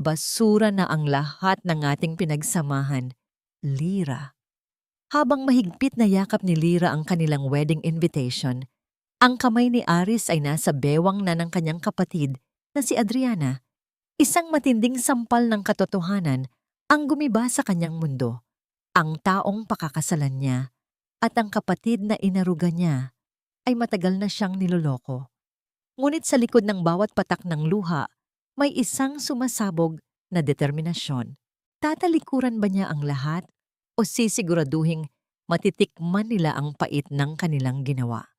Basura na ang lahat ng ating pinagsamahan, Lira. Habang mahigpit na yakap ni Lira ang kanilang wedding invitation, ang kamay ni Aris ay nasa bewang na ng kanyang kapatid na si Adriana. Isang matinding sampal ng katotohanan ang gumiba sa kanyang mundo. Ang taong pakakasalan niya at ang kapatid na inaruga niya ay matagal na siyang niloloko. Ngunit sa likod ng bawat patak ng luha, may isang sumasabog na determinasyon. Tatalikuran ba niya ang lahat o sisiguraduhing matitikman nila ang pait ng kanilang ginawa?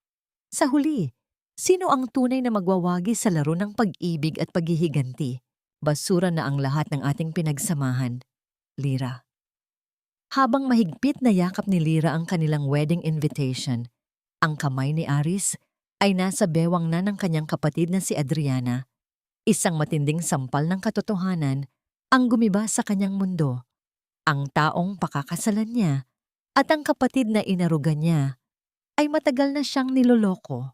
Sa huli, sino ang tunay na magwawagi sa laro ng pag-ibig at paghihiganti? Basura na ang lahat ng ating pinagsamahan, Lira. Habang mahigpit na yakap ni Lira ang kanilang wedding invitation, ang kamay ni Aris ay nasa bewang na ng kanyang kapatid na si Adriana. Isang matinding sampal ng katotohanan ang gumiba sa kanyang mundo. Ang taong pakakasalan niya at ang kapatid na inaruga niya ay matagal na siyang niloloko.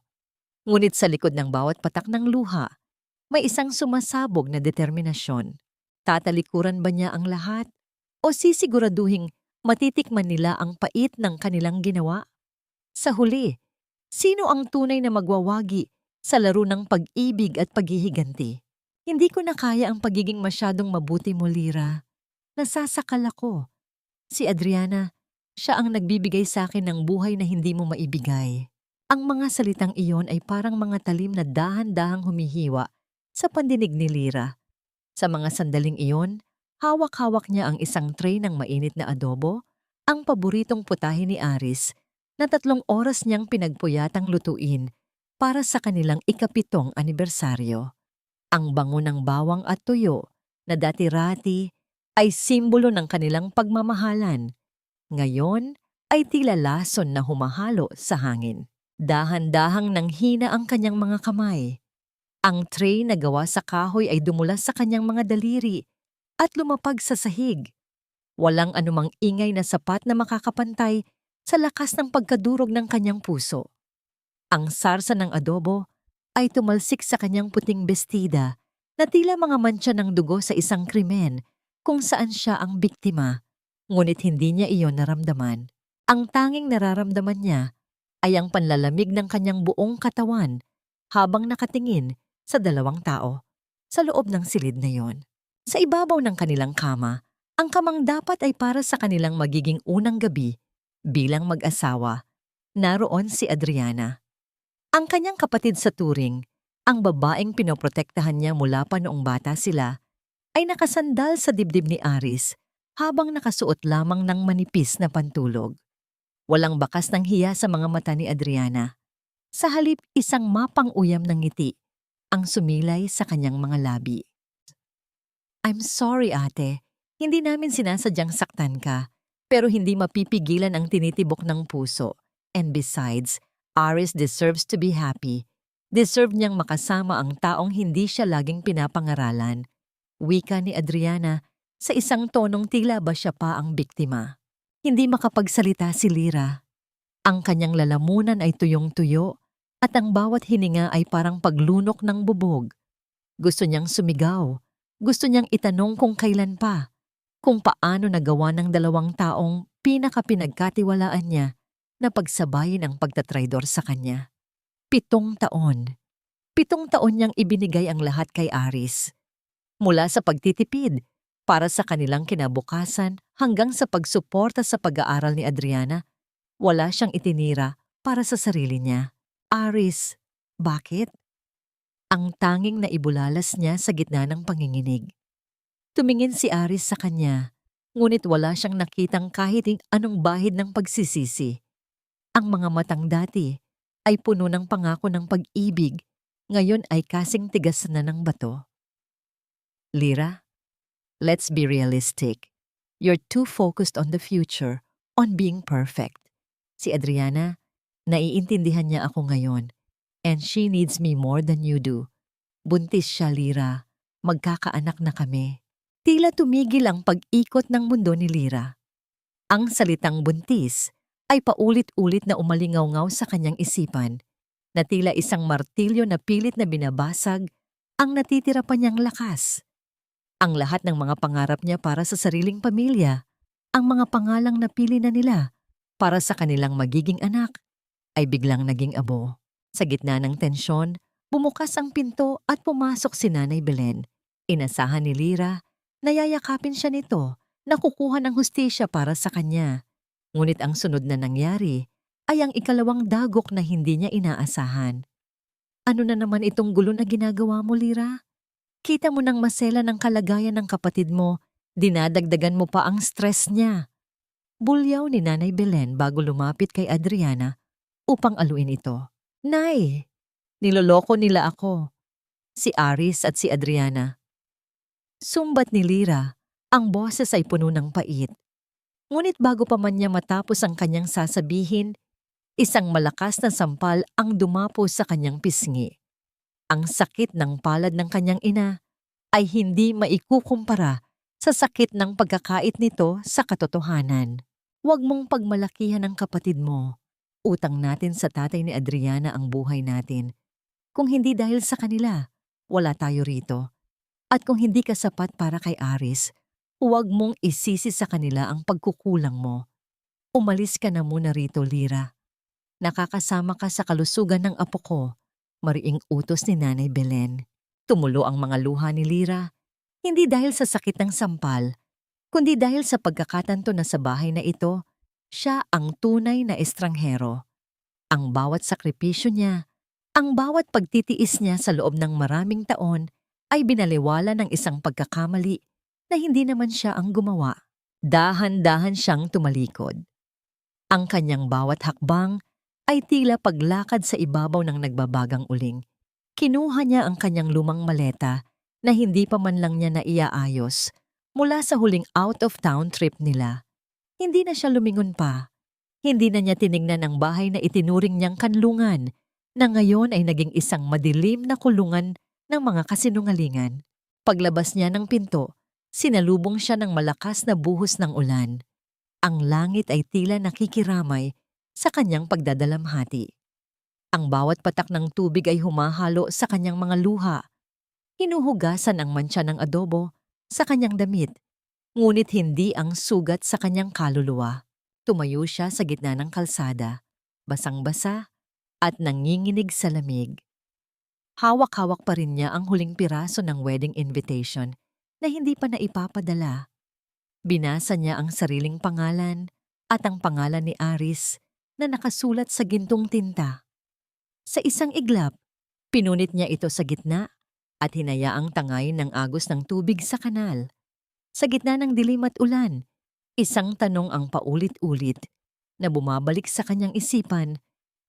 Ngunit sa likod ng bawat patak ng luha, may isang sumasabog na determinasyon. Tatalikuran ba niya ang lahat o sisiguraduhing matitikman nila ang pait ng kanilang ginawa? Sa huli, sino ang tunay na magwawagi sa laro ng pag-ibig at paghihiganti? Hindi ko na kaya ang pagiging masyadong mabuti mo, Lira. Nasasakal ako. Si Adriana, siya ang nagbibigay sa akin ng buhay na hindi mo maibigay. Ang mga salitang iyon ay parang mga talim na dahan-dahang humihiwa sa pandinig ni Lira. Sa mga sandaling iyon, hawak-hawak niya ang isang tray ng mainit na adobo, ang paboritong putahe ni Aris, na 3 oras niyang pinagpuyatang lutuin para sa kanilang ika-7 anibersaryo. Ang bango ng bawang at tuyo na dati-rati ay simbolo ng kanilang pagmamahalan. Ngayon ay tila lason na humahalo sa hangin. Dahan-dahang nanghina ang kanyang mga kamay. Ang tray na gawa sa kahoy ay dumulas sa kanyang mga daliri at lumapag sa sahig. Walang anumang ingay na sapat na makakapantay sa lakas ng pagkadurog ng kanyang puso. Ang sarsa ng adobo ay tumalsik sa kanyang puting bestida na tila mga mantsa ng dugo sa isang krimen kung saan siya ang biktima, ngunit hindi niya iyon naramdaman. Ang tanging nararamdaman niya ay ang panlalamig ng kanyang buong katawan habang nakatingin sa 2 tao sa loob ng silid na iyon. Sa ibabaw ng kanilang kama, ang kamang dapat ay para sa kanilang magiging unang gabi bilang mag-asawa. Naroon si Adriana. Ang kanyang kapatid sa turing, ang babaeng pinoprotektahan niya mula pa noong bata sila, ay nakasandal sa dibdib ni Aris habang nakasuot lamang ng manipis na pantulog. Walang bakas ng hiya sa mga mata ni Adriana. Sa halip, isang mapang-uyam ng ngiti ang sumilay sa kanyang mga labi. I'm sorry, ate. Hindi namin sinasadyang saktan ka, pero hindi mapipigilan ang tinitibok ng puso. And besides, Aris deserves to be happy. Deserve niyang makasama ang taong hindi siya laging pinapangaralan. Wika ni Adriana sa isang tonong tila ba siya pa ang biktima. Hindi makapagsalita si Lira. Ang kanyang lalamunan ay tuyong-tuyo at ang bawat hininga ay parang paglunok ng bubog. Gusto niyang sumigaw. Gusto niyang itanong kung kailan pa. Kung paano nagawa ng 2 taong pinakapinagkatiwalaan niya na pagsabayin ang pagtatraidor sa kanya. 7 taon. 7 taon niyang ibinigay ang lahat kay Aris. Mula sa pagtitipid para sa kanilang kinabukasan hanggang sa pagsuporta sa pag-aaral ni Adriana, wala siyang itinira para sa sarili niya. Aris, bakit? Ang tanging naibulalas niya sa gitna ng panginginig. Tumingin si Aris sa kanya, ngunit wala siyang nakitang kahit anong bahid ng pagsisisi. Ang mga matang dati ay puno ng pangako ng pag-ibig, ngayon ay kasing tigas na ng bato. Lira, let's be realistic. You're too focused on the future, on being perfect. Si Adriana, naiintindihan niya ako ngayon, and she needs me more than you do. Buntis siya, Lira. Magkakaanak na kami. Tila tumigil ang pag-ikot ng mundo ni Lira. Ang salitang buntis ay paulit-ulit na umalingaw-ngaw sa kanyang isipan, na tila isang martilyo na pilit na binabasag ang natitira pa niyang lakas. Ang lahat ng mga pangarap niya para sa sariling pamilya, ang mga pangalang napili na nila para sa kanilang magiging anak, ay biglang naging abo. Sa gitna ng tensyon, bumukas ang pinto at pumasok si Nanay Belen. Inasahan ni Lyra na yayakapin siya nito na kukuha ng hustisya para sa kanya. Ngunit ang sunod na nangyari ay ang ikalawang dagok na hindi niya inaasahan. Ano na naman itong gulo na ginagawa mo, Lyra? Kita mo nang masela ng kalagayan ng kapatid mo, dinadagdagan mo pa ang stress niya. Bulyaw ni Nanay Belen bago lumapit kay Adriana upang aluin ito. Nay, niloloko nila ako. Si Aris at si Adriana. Sumbat ni Lyra, ang boses ay puno ng pait. Ngunit bago pa man niya matapos ang kanyang sasabihin, isang malakas na sampal ang dumapo sa kanyang pisngi. Ang sakit ng palad ng kanyang ina ay hindi maikukumpara sa sakit ng pagkakait nito sa katotohanan. Huwag mong pagmalakihan ang kapatid mo. Utang natin sa tatay ni Adriana ang buhay natin. Kung hindi dahil sa kanila, wala tayo rito. At kung hindi ka sapat para kay Aris, huwag mong isisi sa kanila ang pagkukulang mo. Umalis ka na muna rito, Lyra. Nakakasama ka sa kalusugan ng apo ko, mariing utos ni Nanay Belen. Tumulo ang mga luha ni Lyra, hindi dahil sa sakit ng sampal, kundi dahil sa pagkakatanto na sa bahay na ito, siya ang tunay na estranghero. Ang bawat sakripisyo niya, ang bawat pagtitiis niya sa loob ng maraming taon ay binaliwala ng isang pagkakamali na hindi naman siya ang gumawa. Dahan-dahan siyang tumalikod. Ang kanyang bawat hakbang ay tila paglakad sa ibabaw ng nagbabagang uling. Kinuha niya ang kanyang lumang maleta na hindi pa man lang niya naiaayos mula sa huling out-of-town trip nila. Hindi na siya lumingon pa. Hindi na niya tiningnan ang bahay na itinuring niyang kanlungan na ngayon ay naging isang madilim na kulungan ng mga kasinungalingan. Paglabas niya ng pinto, sinalubong siya ng malakas na buhos ng ulan. Ang langit ay tila nakikiramay sa kanyang pagdadalamhati. Ang bawat patak ng tubig ay humahalo sa kanyang mga luha. Hinuhugasan ang mantsa ng adobo sa kanyang damit, ngunit hindi ang sugat sa kanyang kaluluwa. Tumayo siya sa gitna ng kalsada, basang-basa at nanginginig sa lamig. Hawak-hawak pa rin niya ang huling piraso ng wedding invitation na hindi pa naipapadala. Binasa niya ang sariling pangalan at ang pangalan ni Aris na nakasulat sa gintong tinta. Sa isang iglap, pinunit niya ito sa gitna at hinayaang tangay ng agos ng tubig sa kanal. Sa gitna ng dilim at ulan, isang tanong ang paulit-ulit na bumabalik sa kanyang isipan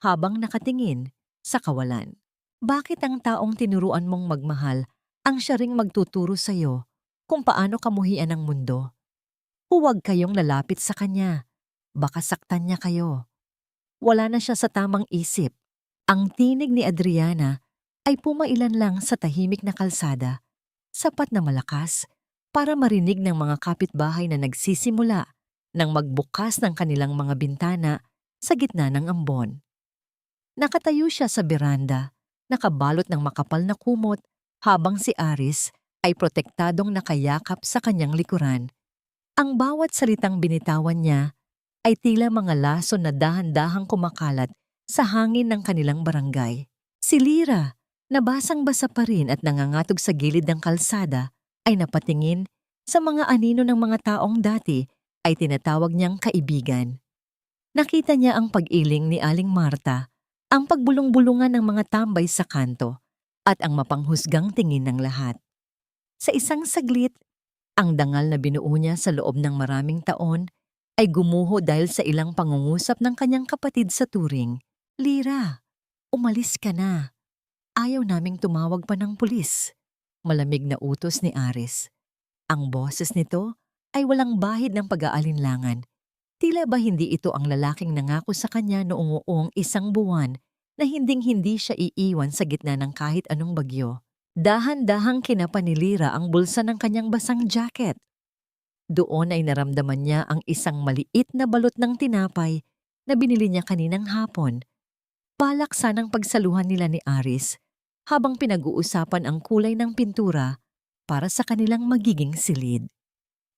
habang nakatingin sa kawalan. Bakit ang taong tinuruan mong magmahal ang siya ring magtuturo sa iyo kung paano kamuhian ang mundo? Huwag kayong lalapit sa kanya. Baka saktan niya kayo. Wala na siya sa tamang isip. Ang tinig ni Adriana ay pumailan lang sa tahimik na kalsada, sapat na malakas para marinig ng mga kapitbahay na nagsisimula ng magbukas ng kanilang mga bintana sa gitna ng ambon. Nakatayo siya sa beranda, nakabalot ng makapal na kumot habang si Aris ay protektadong nakayakap sa kanyang likuran. Ang bawat salitang binitawan niya ay tila mga laso na dahan-dahang kumakalat sa hangin ng kanilang barangay. Si Lyra, na basang-basa pa rin at nangangatog sa gilid ng kalsada, ay napatingin sa mga anino ng mga taong dati ay tinatawag niyang kaibigan. Nakita niya ang pag-iling ni Aling Marta, ang pagbulong-bulungan ng mga tambay sa kanto, at ang mapanghusgang tingin ng lahat. Sa isang saglit, ang dangal na binuo niya sa loob ng maraming taon ay gumuho dahil sa ilang pangungusap ng kanyang kapatid sa turing. Lyra, umalis ka na. Ayaw naming tumawag pa ng pulis. Malamig na utos ni Aris. Ang boses nito ay walang bahid ng pag-aalinlangan. Tila ba hindi ito ang lalaking nangako sa kanya noong isang buwan na hinding-hindi siya iiwan sa gitna ng kahit anong bagyo. Dahan-dahang kinapa ni Lyra ang bulsa ng kanyang basang jacket. Doon ay naramdaman niya ang isang maliit na balot ng tinapay na binili niya kaninang hapon. Balak sanang pagsaluhan nila ni Aris habang pinag-uusapan ang kulay ng pintura, para sa kanilang magiging silid.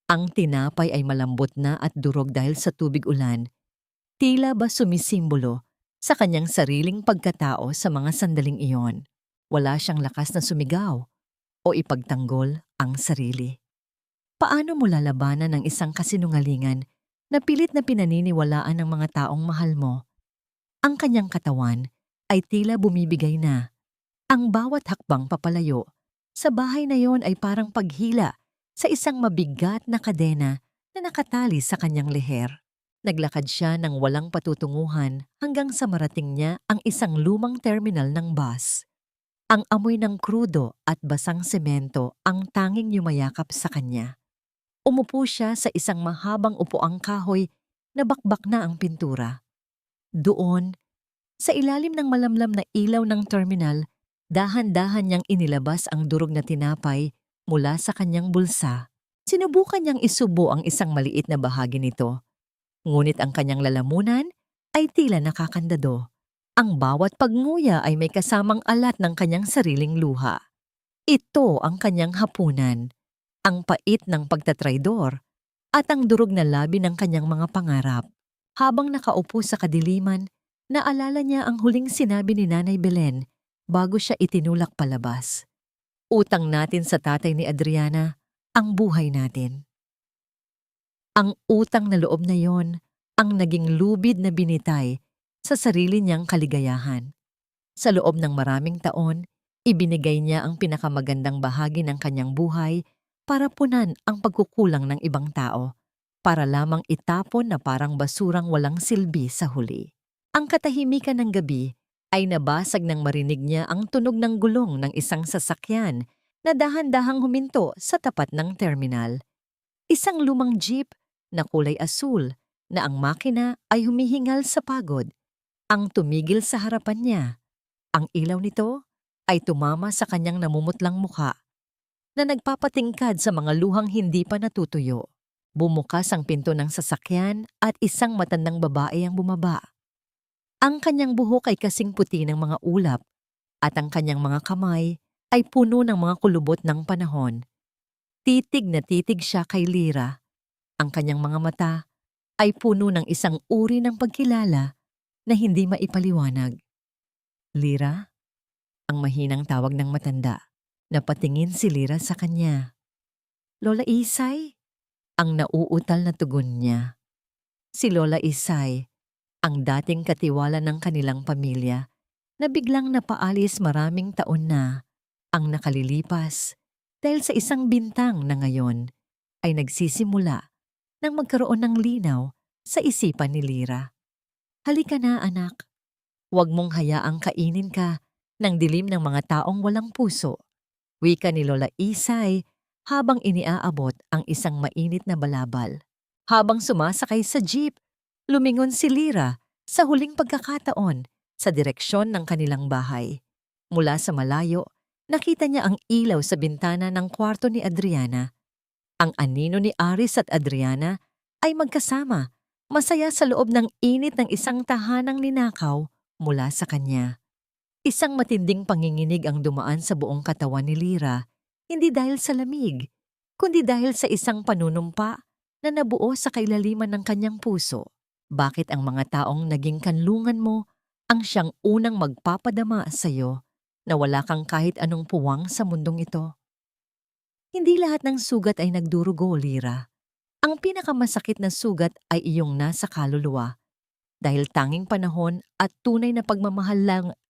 Ang tinapay ay malambot na at durog dahil sa tubig ulan, tila ba sumisimbolo sa kanyang sariling pagkatao sa mga sandaling iyon. Wala siyang lakas na sumigaw o ipagtanggol ang sarili. Paano mo lalabanan ng isang kasinungalingan na pilit na pinaniniwalaan ng mga taong mahal mo? Ang kanyang katawan ay tila bumibigay na. Ang bawat hakbang papalayo sa bahay na yon ay parang paghila sa isang mabigat na kadena na nakatali sa kanyang leher. Naglakad siya ng walang patutunguhan hanggang sa marating niya ang isang lumang terminal ng bus. Ang amoy ng krudo at basang semento ang tanging yumayakap sa kanya. Umupo siya sa isang mahabang upuang kahoy na bakbak na ang pintura. Doon, sa ilalim ng malamlam na ilaw ng terminal, dahan-dahan niyang inilabas ang durog na tinapay mula sa kanyang bulsa. Sinubukan niyang isubo ang isang maliit na bahagi nito. Ngunit ang kanyang lalamunan ay tila nakakandado. Ang bawat pagnguya ay may kasamang alat ng kanyang sariling luha. Ito ang kanyang hapunan, ang pait ng pagtatraidor at ang durog na labi ng kanyang mga pangarap. Habang nakaupo sa kadiliman, naalala niya ang huling sinabi ni Nanay Belen bago siya itinulak palabas. Utang natin sa tatay ni Adriana ang buhay natin. Ang utang na loob na yon ang naging lubid na binitay sa sarili niyang kaligayahan. Sa loob ng maraming taon, ibinigay niya ang pinakamagandang bahagi ng kanyang buhay para punan ang pagkukulang ng ibang tao, para lamang itapon na parang basurang walang silbi sa huli. Ang katahimikan ng gabi ay nabasag nang marinig niya ang tunog ng gulong ng isang sasakyan na dahan-dahang huminto sa tapat ng terminal. Isang lumang jeep na kulay asul na ang makina ay humihingal sa pagod ang tumigil sa harapan niya. Ang ilaw nito ay tumama sa kanyang namumutlang mukha na nagpapatingkad sa mga luhang hindi pa natutuyo. Bumukas ang pinto ng sasakyan at isang matandang babae ang bumaba. Ang kanyang buhok ay kasing puti ng mga ulap at ang kanyang mga kamay ay puno ng mga kulubot ng panahon. Titig na titig siya kay Lyra. Ang kanyang mga mata ay puno ng isang uri ng pagkilala na hindi maipaliwanag. Lyra? Ang mahinang tawag ng matanda. Napatingin si Lyra sa kanya. Lola Isay? Ang nauutal na tugon niya. Si Lola Isay, ang dating katiwala ng kanilang pamilya, na biglang napaalis maraming taon na ang nakalilipas dahil sa isang bintang na ngayon ay nagsisimula nang magkaroon ng linaw sa isipan ni Lyra. Halika na, anak. Huwag mong hayaang kainin ka ng dilim ng mga taong walang puso. Wika ni Lola Isay habang iniaabot ang isang mainit na balabal. Habang sumasakay sa jeep, lumingon si Lyra sa huling pagkakataon sa direksyon ng kanilang bahay. Mula sa malayo, nakita niya ang ilaw sa bintana ng kwarto ni Adriana. Ang anino ni Aris at Adriana ay magkasama, masaya sa loob ng init ng isang tahanang ninakaw mula sa kanya. Isang matinding panginginig ang dumaan sa buong katawan ni Lyra, hindi dahil sa lamig, kundi dahil sa isang panunumpa na nabuo sa kailaliman ng kanyang puso. Bakit ang mga taong naging kanlungan mo ang siyang unang magpapadama sa iyo na wala kang kahit anong puwang sa mundong ito? Hindi lahat ng sugat ay nagdurugo, Lyra. Ang pinakamasakit na sugat ay iyong nasa kaluluwa. Dahil tanging panahon at tunay na pagmamahal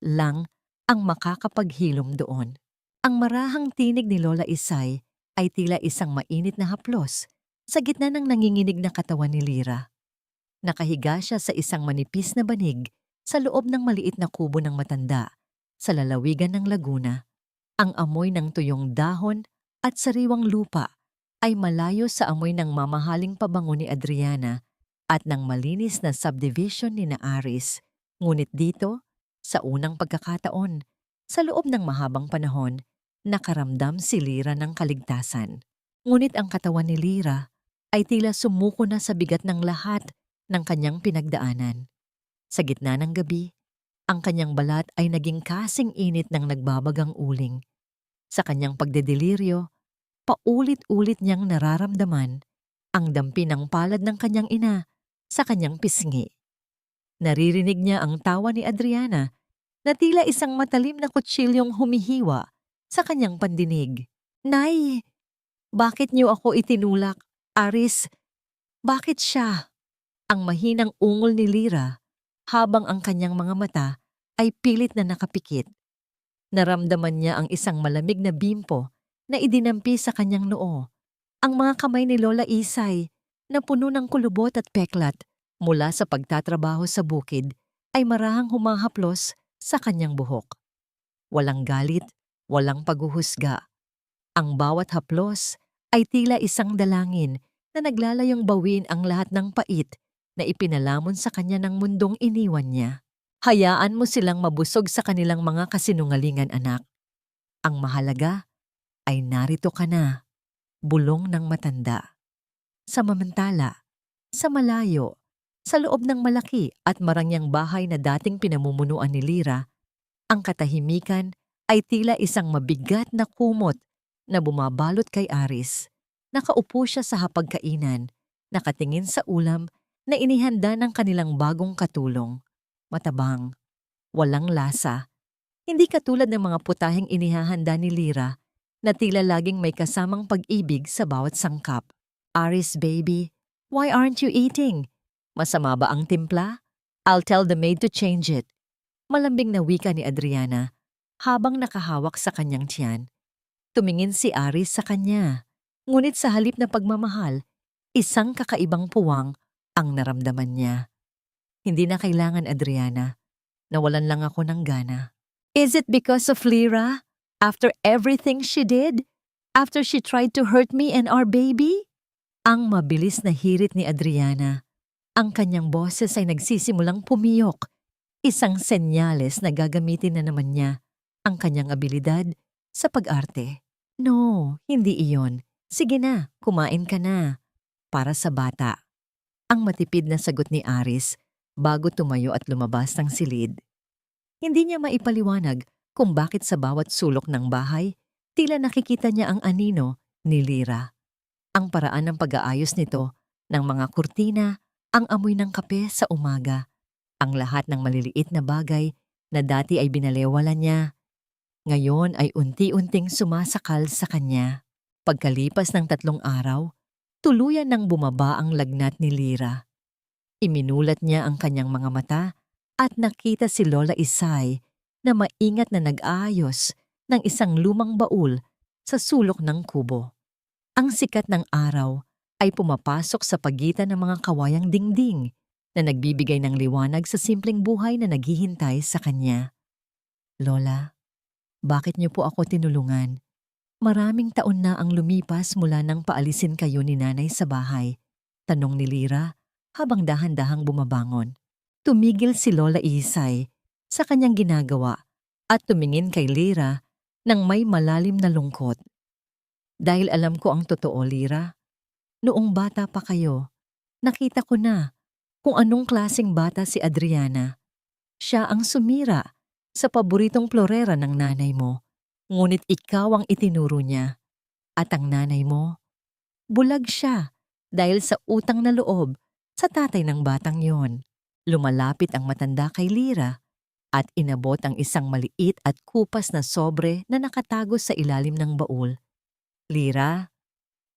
lang ang makakapaghilom doon. Ang marahang tinig ni Lola Isay ay tila isang mainit na haplos sa gitna ng nanginginig na katawan ni Lyra. Nakahiga siya sa isang manipis na banig sa loob ng maliit na kubo ng matanda sa lalawigan ng Laguna. Ang amoy ng tuyong dahon at sariwang lupa ay malayo sa amoy ng mamahaling pabango ni Adriana at ng malinis na subdivision ni Aris. Ngunit dito, sa unang pagkakataon, sa loob ng mahabang panahon, nakaramdam si Lyra ng kaligtasan. Ngunit ang katawan ni Lyra ay tila sumuko na sa bigat ng lahat ng kanyang pinagdaanan. Sa gitna ng gabi, ang kanyang balat ay naging kasing init ng nagbabagang uling. Sa kanyang pagdedeliryo, Paulit-ulit niyang nararamdaman ang dampi ng palad ng kanyang ina sa kanyang pisngi. Naririnig niya ang tawa ni Adriana na tila isang matalim na kutsilyong humihiwa sa kanyang pandinig. "Nay, bakit niyo ako itinulak? Aris, bakit siya?" Ang mahinang ungol ni Lyra habang ang kanyang mga mata ay pilit na nakapikit. Naramdaman niya ang isang malamig na bimpo na idinampi sa kanyang noo. Ang mga kamay ni Lola Isay na puno ng kulubot at peklat mula sa pagtatrabaho sa bukid ay marahang humahaplos sa kanyang buhok. Walang galit, walang paghuhusga. Ang bawat haplos ay tila isang dalangin na naglalayong bawin ang lahat ng pait na ipinalamon sa kanya ng mundong iniwan niya. Hayaan mo silang mabusog sa kanilang mga kasinungalingan, anak. Ang mahalaga ay narito ka na, bulong ng matanda. Samantala, sa malayo, sa loob ng malaki at marangyang bahay na dating pinamumunuan ni Lyra, ang katahimikan ay tila isang mabigat na kumot na bumabalot kay Aris. Nakaupo siya sa hapagkainan, nakatingin sa ulam na inihanda ng kanilang bagong katulong. Matabang, walang lasa, hindi katulad ng mga putaheng inihahanda ni Lyra na tila laging may kasamang pag-ibig sa bawat sangkap. "Aris, baby, why aren't you eating? Masama ba ang timpla? I'll tell the maid to change it." Malambing na wika ni Adriana habang nakahawak sa kanyang tiyan. Tumingin si Aris sa kanya, ngunit sa halip na pagmamahal, isang kakaibang puwang ang naramdaman niya. "Hindi na kailangan, Adriana. Nawalan lang ako ng gana." "Is it because of Lyra? After everything she did? After she tried to hurt me and our baby?" Ang mabilis na hirit ni Adriana. Ang kanyang boses ay nagsisimulang pumiyok. Isang senyales na gagamitin na naman niya ang kanyang abilidad sa pag-arte. "No, hindi iyon. Sige na, kumain ka na." Para sa bata. Ang matipid na sagot ni Aris bago tumayo at lumabas ng silid. Hindi niya maipaliwanag kung bakit sa bawat sulok ng bahay, tila nakikita niya ang anino ni Lyra. Ang paraan ng pag-aayos nito, ng mga kurtina, ang amoy ng kape sa umaga, ang lahat ng maliliit na bagay na dati ay binalewala niya, ngayon ay unti-unting sumasakal sa kanya. Pagkalipas ng 3 araw, tuluyan nang bumaba ang lagnat ni Lyra. Iminulat niya ang kanyang mga mata at nakita si Lola Isay na maingat na nag-aayos ng isang lumang baul sa sulok ng kubo. Ang sikat ng araw ay pumapasok sa pagitan ng mga kawayang dingding na nagbibigay ng liwanag sa simpleng buhay na naghihintay sa kanya. "Lola, bakit niyo po ako tinulungan? Maraming taon na ang lumipas mula nang paalisin kayo ni nanay sa bahay," tanong ni Lyra habang dahan-dahang bumabangon. Tumigil si Lola Isay sa kanyang ginagawa at tumingin kay Lyra nang may malalim na lungkot. "Dahil alam ko ang totoo, Lyra. Noong bata pa kayo, nakita ko na kung anong klaseng bata si Adriana. Siya ang sumira sa paboritong florera ng nanay mo. Ngunit ikaw ang itinuro niya. At ang nanay mo, bulag siya dahil sa utang na loob sa tatay ng batang yon." Lumalapit ang matanda kay Lyra at inabot ang isang maliit at kupas na sobre na nakatago sa ilalim ng baul. "Lyra,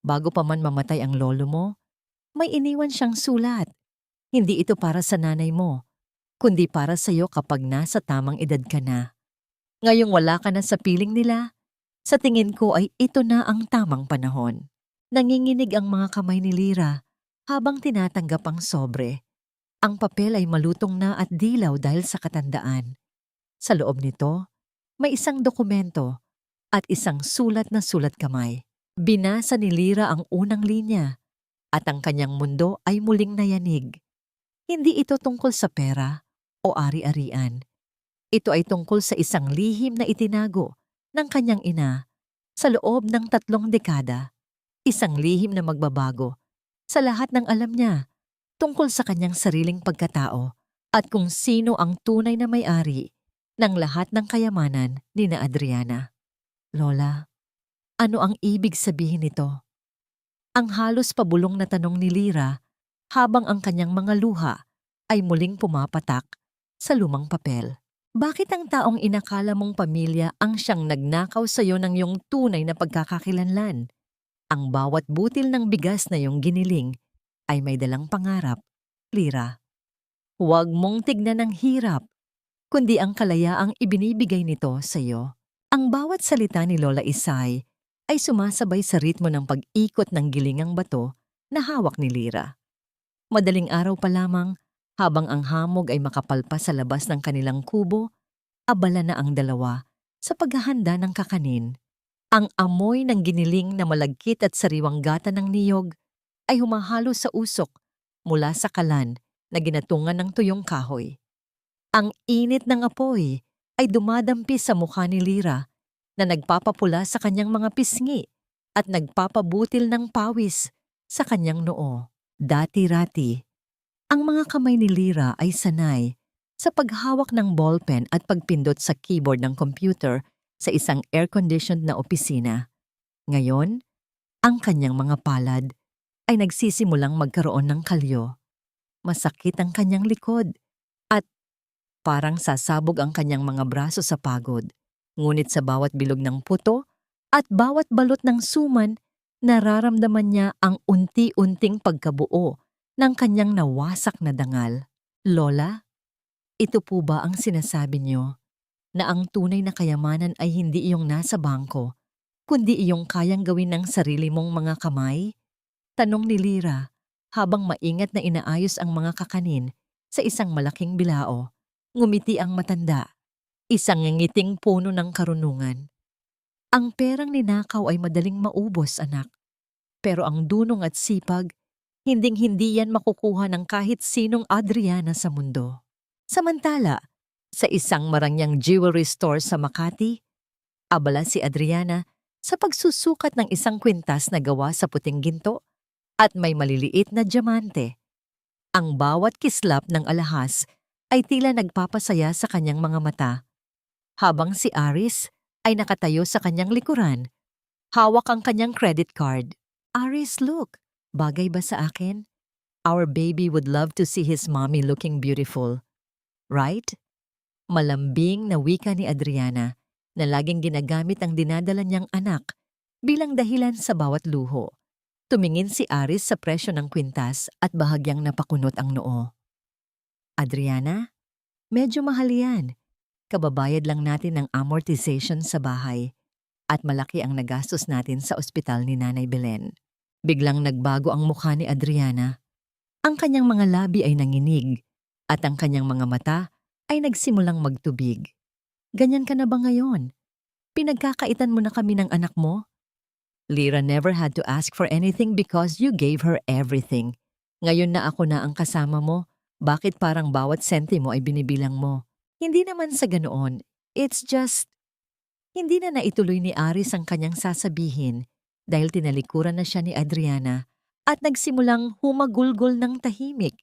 bago pa man mamatay ang lolo mo, may iniwan siyang sulat. Hindi ito para sa nanay mo, kundi para sa iyo kapag nasa tamang edad ka na. Ngayong wala ka na sa piling nila, sa tingin ko ay ito na ang tamang panahon." Nanginginig ang mga kamay ni Lyra habang tinatanggap ang sobre. Ang papel ay malutong na at dilaw dahil sa katandaan. Sa loob nito, may isang dokumento at isang sulat na sulat kamay. Binasa ni Lyra ang unang linya at ang kanyang mundo ay muling nayanig. Hindi ito tungkol sa pera o ari-arian. Ito ay tungkol sa isang lihim na itinago ng kanyang ina sa loob ng 3 dekada. Isang lihim na magbabago sa lahat ng alam niya tungkol sa kanyang sariling pagkatao at kung sino ang tunay na may-ari ng lahat ng kayamanan ni na Adriana. "Lola, Ano ang ibig sabihin nito? Ang halos pabulong na tanong ni Lira habang ang kanyang mga luha ay muling pumapatak sa lumang papel. Bakit ang taong inakala mong pamilya ang siyang nagnakaw sa iyo ng iyong tunay na pagkakakilanlan? Ang bawat butil ng bigas na iyong giniling ay may dalang pangarap, Lira. Huwag mong tignan ang hirap, kundi ang kalayaang ibinibigay nito sa iyo. Ang bawat salita ni Lola Isay ay sumasabay sa ritmo ng pag-ikot ng gilingang bato na hawak ni Lira. Madaling araw pa lamang, habang ang hamog ay makapalpas sa labas ng kanilang kubo, abala na ang dalawa sa paghahanda ng kakanin. Ang amoy ng giniling na malagkit at sariwang gata ng niyog ay humahalo sa usok mula sa kalan na ginatungan ng tuyong kahoy. Ang init ng apoy ay dumadampi sa mukha ni Lira na nagpapapula sa kanyang mga pisngi at nagpapabutil ng pawis sa kanyang noo. Dati-rati, ang mga kamay ni Lira ay sanay sa paghawak ng ballpen at pagpindot sa keyboard ng computer sa isang air-conditioned na opisina. Ngayon, ang kanyang mga palad ay nagsisimulang magkaroon ng kalyo. Masakit ang kanyang likod at parang sasabog ang kanyang mga braso sa pagod. Ngunit sa bawat bilog ng puto at bawat balot ng suman, nararamdaman niya ang unti-unting pagkabuo ng kanyang nawasak na dangal. Lola, ito po ba ang sinasabi niyo na ang tunay na kayamanan ay hindi iyong nasa bangko, kundi iyong kayang gawin ng sarili mong mga kamay? Tanong ni Lira habang maingat na inaayos ang mga kakanin sa isang malaking bilao. Ngumiti ang matanda, isang ngiting puno ng karunungan. Ang perang ninakaw ay madaling maubos, anak. Pero ang dunong at sipag, hinding-hindi yan makukuha ng kahit sinong Adriana sa mundo. Samantala, sa isang marangyang jewelry store sa Makati, abala si Adriana sa pagsusukat ng isang kwintas na gawa sa puting ginto at may maliliit na diamante. Ang bawat kislap ng alahas ay tila nagpapasaya sa kanyang mga mata, habang si Aris ay nakatayo sa kanyang likuran, hawak ang kanyang credit card. Aris, look! Bagay ba sa akin? Our baby would love to see his mommy looking beautiful. Right? Malambing na wika ni Adriana na laging ginagamit ang dinadala niyang anak bilang dahilan sa bawat luho. Tumingin si Aris sa presyo ng kwintas at bahagyang napakunot ang noo. Adriana, medyo mahal yan. Kababayad lang natin ng amortization sa bahay at malaki ang nagastos natin sa ospital ni Nanay Belen. Biglang nagbago ang mukha ni Adriana. Ang kanyang mga labi ay nanginig at ang kanyang mga mata ay nagsimulang magtubig. Ganyan ka na ba ngayon? Pinagkakaitan mo na kami ng anak mo? Lira never had to ask for anything because you gave her everything. Ngayon na ako na ang kasama mo, bakit parang bawat sentimo ay binibilang mo? Hindi naman sa ganoon. It's just, hindi na naituloy ni Aris ang kanyang sasabihin dahil tinalikuran na siya ni Adriana at nagsimulang humagulgol ng tahimik.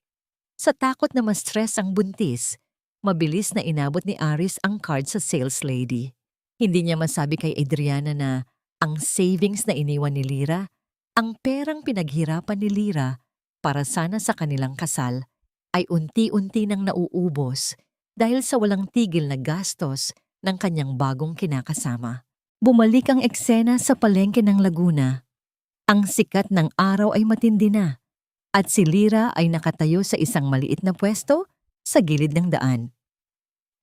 Sa takot na ma-stress ang buntis, mabilis na inabot ni Aris ang card sa sales lady. Hindi niya masabi kay Adriana na ang savings na iniwan ni Lira, ang perang pinaghirapan ni Lira para sana sa kanilang kasal, ay unti-unti nang nauubos dahil sa walang tigil na gastos ng kanyang bagong kinakasama. Bumalik ang eksena sa palengke ng Laguna. Ang sikat ng araw ay matindi na at si Lira ay nakatayo sa isang maliit na pwesto sa gilid ng daan.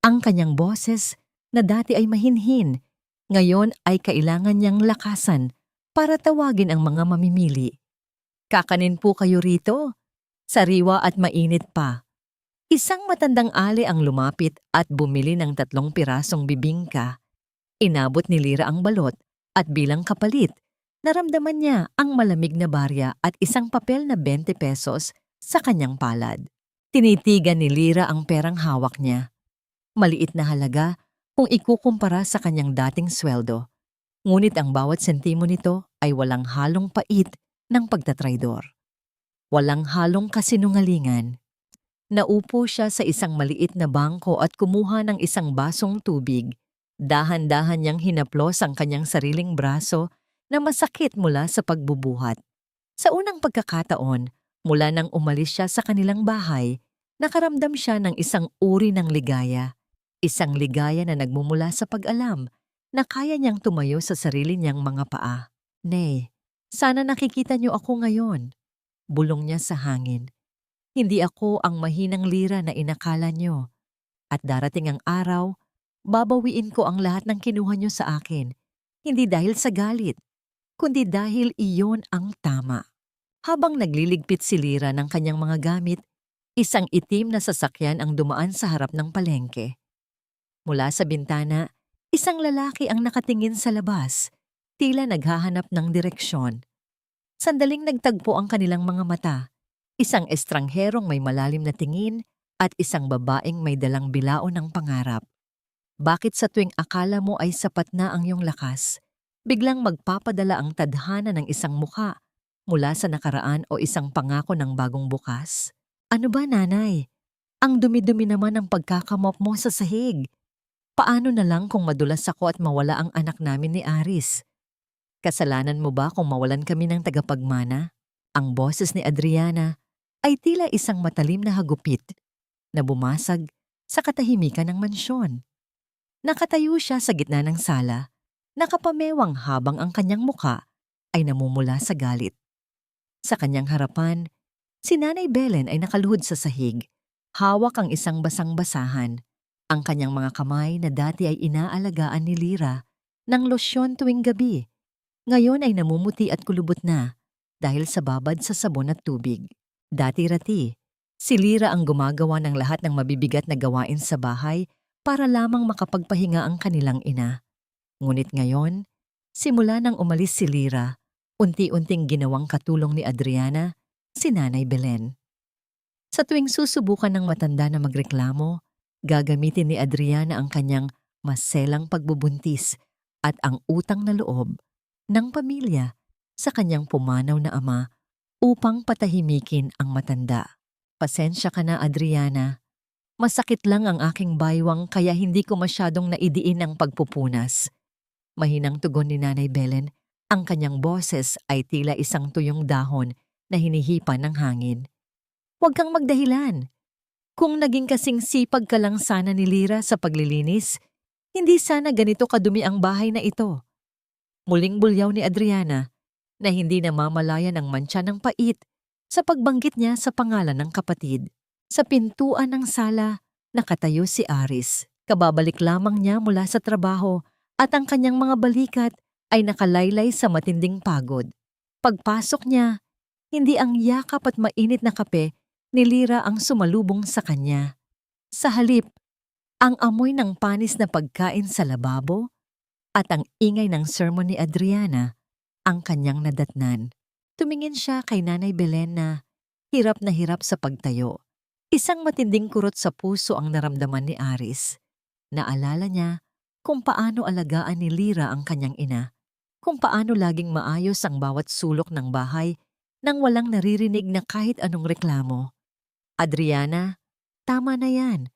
Ang kanyang boses na dati ay mahinhin, ngayon ay kailangan niyang lakasan para tawagin ang mga mamimili. Kakanin po kayo rito, sariwa at mainit pa. Isang matandang ali ang lumapit at bumili ng 3 pirasong bibingka. Inabot ni Lira ang balot at bilang kapalit, naramdaman niya ang malamig na barya at isang papel na 20 pesos sa kanyang palad. Tinitigan ni Lira ang perang hawak niya. Maliit na halaga kung ikukumpara sa kanyang dating sweldo. Ngunit ang bawat sentimo nito ay walang halong pait ng pagtatraidor. Walang halong kasinungalingan. Naupo siya sa isang maliit na bangko at kumuha ng isang basong tubig. Dahan-dahan niyang hinaplos ang kanyang sariling braso na masakit mula sa pagbubuhat. Sa unang pagkakataon, mula nang umalis siya sa kanilang bahay, nakaramdam siya ng isang uri ng ligaya. Isang ligaya na nagmumula sa pag-alam na kaya niyang tumayo sa sarili niyang mga paa. Nay, sana nakikita niyo ako ngayon. Bulong niya sa hangin. Hindi ako ang mahinang Lira na inakala niyo. At darating ang araw, babawiin ko ang lahat ng kinuha niyo sa akin. Hindi dahil sa galit, kundi dahil iyon ang tama. Habang nagliligpit si Lira ng kanyang mga gamit, isang itim na sasakyan ang dumaan sa harap ng palengke. Mula sa bintana, isang lalaki ang nakatingin sa labas, tila naghahanap ng direksyon. Sandaling nagtagpo ang kanilang mga mata. Isang estrangherong may malalim na tingin at isang babaeng may dalang bilao ng pangarap. Bakit sa tuwing akala mo ay sapat na ang iyong lakas, biglang magpapadala ang tadhana ng isang mukha mula sa nakaraan o isang pangako ng bagong bukas? Ano ba, nanay? Ang dumi-dumi naman ang pagkakamop mo sa sahig. Paano na lang kung madulas ako at mawala ang anak namin ni Aris? Kasalanan mo ba kung mawalan kami ng tagapagmana? Ang boses ni Adriana ay tila isang matalim na hagupit na bumasag sa katahimikan ng mansyon. Nakatayo siya sa gitna ng sala, nakapamewang habang ang kanyang muka ay namumula sa galit. Sa kanyang harapan, si Nanay Belen ay nakaluhod sa sahig, hawak ang isang basang-basahan. Ang kanyang mga kamay na dati ay inaalagaan ni Lira ng losyon tuwing gabi, ngayon ay namumuti at kulubot na dahil sa babad sa sabon at tubig. Dati-rati, si Lira ang gumagawa ng lahat ng mabibigat na gawain sa bahay para lamang makapagpahinga ang kanilang ina. Ngunit ngayon, simula nang umalis si Lira, unti-unting ginawang katulong ni Adriana si Nanay Belen. Sa tuwing susubukan ng matanda na magreklamo, gagamitin ni Adriana ang kanyang maselang pagbubuntis at ang utang na loob ng pamilya sa kanyang pumanaw na ama upang patahimikin ang matanda. Pasensya ka na, Adriana. Masakit lang ang aking baywang kaya hindi ko masyadong naidiin ang pagpupunas. Mahinang tugon ni Nanay Belen, ang kanyang boses ay tila isang tuyong dahon na hinihipa ng hangin. Huwag kang magdahilan. Kung naging kasing sipag ka lang sana ni Lira sa paglilinis, hindi sana ganito kadumi ang bahay na ito. Muling bulyaw ni Adriana na hindi namamalayan ang mantsa ng pait sa pagbanggit niya sa pangalan ng kapatid. Sa pintuan ng sala, nakatayo si Aris. Kababalik lamang niya mula sa trabaho at ang kanyang mga balikat ay nakalaylay sa matinding pagod. Pagpasok niya, hindi ang yakap at mainit na kape ni Lira ang sumalubong sa kanya. Sa halip, ang amoy ng panis na pagkain sa lababo at ang ingay ng sermon ni Adriana ang kanyang nadatnan. Tumingin siya kay Nanay Belen na hirap sa pagtayo. Isang matinding kurot sa puso ang naramdaman ni Aris. Naalala niya kung paano alagaan ni Lira ang kanyang ina, kung paano laging maayos ang bawat sulok ng bahay nang walang naririnig na kahit anong reklamo. Adriana, tama na yan.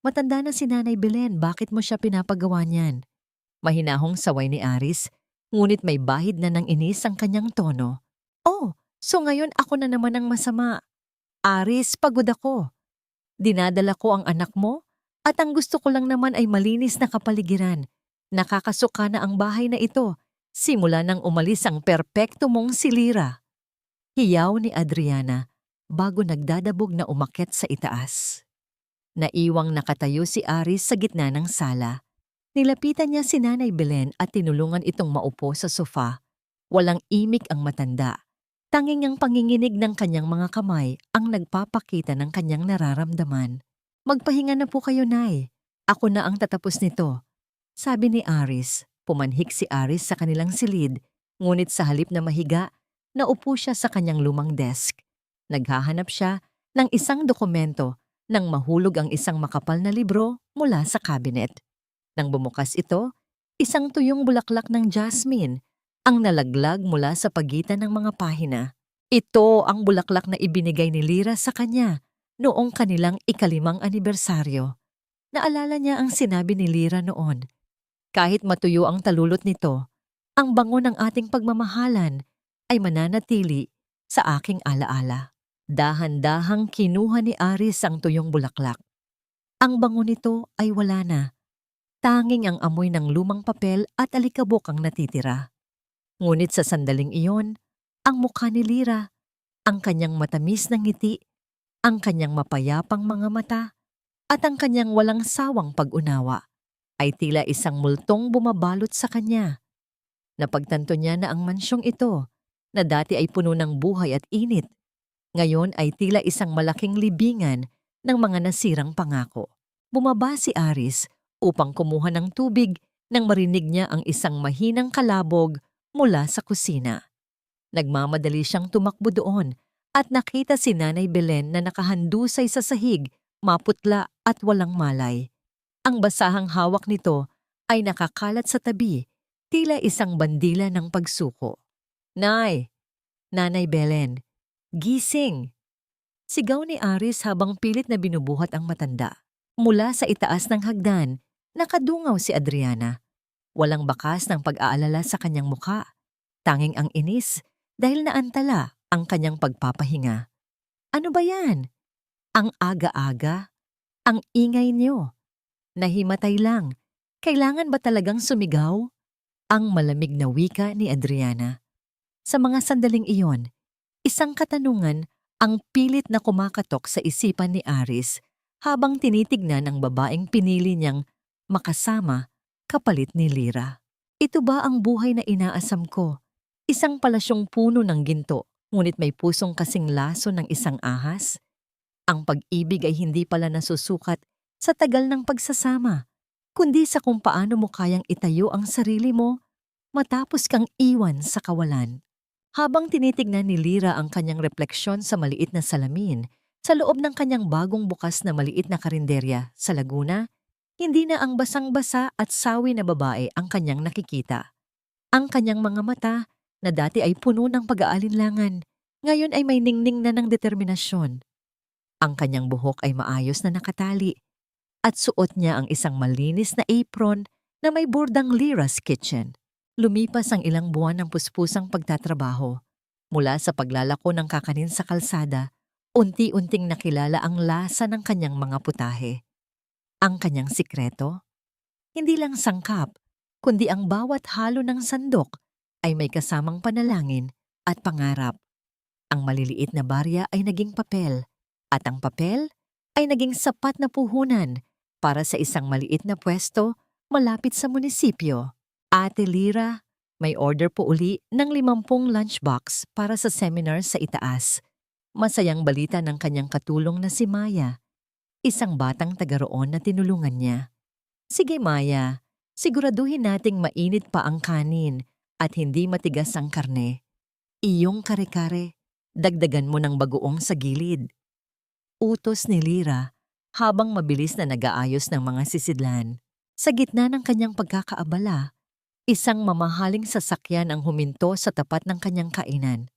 Matanda na si Nanay Belen, bakit mo siya pinapagawa niyan? Mahinahong saway ni Aris, ngunit may bahid na ng inis ang kanyang tono. Oh, so ngayon ako na naman ang masama. Aris, pagod ako. Dinadala ko ang anak mo at ang gusto ko lang naman ay malinis na kapaligiran. Nakakasuka na ang bahay na ito simula nang umalis ang perpekto mong si Lira. Hiyaw ni Adriana bago nagdadabog na umakyat sa itaas. Naiwang nakatayo si Aris sa gitna ng sala. Nilapitan niya si Nanay Belen at tinulungan itong maupo sa sofa. Walang imik ang matanda. Tanging ang panginginig ng kanyang mga kamay ang nagpapakita ng kanyang nararamdaman. Magpahinga na po kayo, Nay. Ako na ang tatapos nito. Sabi ni Aris. Pumanhik si Aris sa kanilang silid, ngunit sa halip na mahiga, naupo siya sa kanyang lumang desk. Naghahanap siya ng isang dokumento nang mahulog ang isang makapal na libro mula sa cabinet. Nang bumukas ito, isang tuyong bulaklak ng jasmine ang nalaglag mula sa pagitan ng mga pahina. Ito ang bulaklak na ibinigay ni Lira sa kanya noong kanilang ika-5 anibersaryo. Naalala niya ang sinabi ni Lira noon. Kahit matuyo ang talulot nito, Ang bango ng ating pagmamahalan ay mananatili sa aking alaala. Dahan-dahang kinuha ni Aris ang tuyong bulaklak. Ang bango nito ay wala na. Tanging ang amoy ng lumang papel at alikabok ang natitira. Ngunit sa sandaling iyon, ang mukha ni Lyra, ang kanyang matamis na ngiti, ang kanyang mapayapang mga mata, at ang kanyang walang sawang pag-unawa ay tila isang multong bumabalot sa kanya. Napagtanto niya na ang mansyong ito, na dati ay puno ng buhay at init, ngayon ay tila isang malaking libingan ng mga nasirang pangako. Bumaba si Aris upang kumuha ng tubig nang marinig niya ang isang mahinang kalabog mula sa kusina. Nagmamadali siyang tumakbo doon at nakita si Nanay Belen na nakahandusay sa sahig, maputla at walang malay. Ang basahang hawak nito ay nakakalat sa tabi, tila isang bandila ng pagsuko. "Nay! Nanay Belen! Gising!" Sigaw ni Aris habang pilit na binubuhat ang matanda. Mula sa itaas ng hagdan, nakadungaw si Adriana. Walang bakas ng pag-aalala sa kanyang mukha. Tanging ang inis dahil naantala ang kanyang pagpapahinga. "Ano ba yan? Ang aga-aga? Ang ingay niyo? Nahimatay lang. Kailangan ba talagang sumigaw?" Ang malamig na wika ni Adriana. Sa mga sandaling iyon, isang katanungan ang pilit na kumakatok sa isipan ni Aris habang tinitignan ang babaeng pinili niyang makasama kapalit ni Lyra. Ito ba ang buhay na inaasam ko? Isang palasyong puno ng ginto, ngunit may pusong kasing laso ng isang ahas? Ang pag-ibig ay hindi pala nasusukat sa tagal ng pagsasama, kundi sa kung paano mo kayang itayo ang sarili mo matapos kang iwan sa kawalan. Habang tinitignan ni Lyra ang kanyang refleksyon sa maliit na salamin sa loob ng kanyang bagong bukas na maliit na karinderya sa Laguna, hindi na ang basang-basa at sawi na babae ang kanyang nakikita. Ang kanyang mga mata na dati ay puno ng pag-aalinlangan, ngayon ay may ningning na ng determinasyon. Ang kanyang buhok ay maayos na nakatali at suot niya ang isang malinis na apron na may bordang Lyra's Kitchen. Lumipas ang ilang buwan ng puspusang pagtatrabaho. Mula sa paglalako ng kakanin sa kalsada, unti-unting nakilala ang lasa ng kanyang mga putahe. Ang kanyang sikreto? Hindi lang sangkap, kundi ang bawat halo ng sandok ay may kasamang panalangin at pangarap. Ang maliliit na barya ay naging papel, at ang papel ay naging sapat na puhunan para sa isang maliit na pwesto malapit sa munisipyo. "Ate Lyra, may order po uli ng 50 lunchbox para sa seminar sa itaas." Masayang balita ng kanyang katulong na si Maya, isang batang taga roon na tinulungan niya. "Sige Maya, siguraduhin nating mainit pa ang kanin at hindi matigas ang karne. Iyong kare-kare, dagdagan mo ng bagoong sa gilid." Utos ni Lyra habang mabilis na nag-aayos ng mga sisidlan. Sa gitna ng kanyang pagkakaabala, isang mamahaling sasakyan ang huminto sa tapat ng kanyang kainan.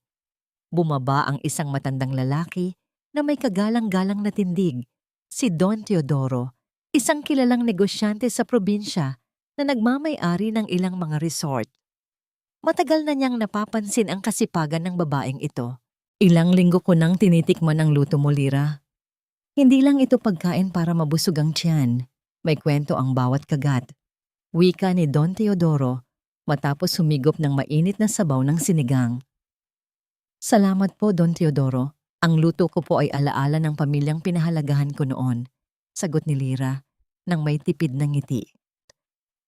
Bumaba ang isang matandang lalaki na may kagalang-galang na tindig, si Don Teodoro, isang kilalang negosyante sa probinsya na nagmamay-ari ng ilang mga resort. Matagal na niyang napapansin ang kasipagan ng babaeng ito. "Ilang linggo ko nang tinitikman ang luto mo, Lyra. Hindi lang ito pagkain para mabusog ang tiyan. May kwento ang bawat kagat." Wika ni Don Teodoro matapos humigop ng mainit na sabaw ng sinigang. "Salamat po, Don Teodoro. Ang luto ko po ay alaala ng pamilyang pinahalagahan ko noon," sagot ni Lyra nang may tipid na ngiti.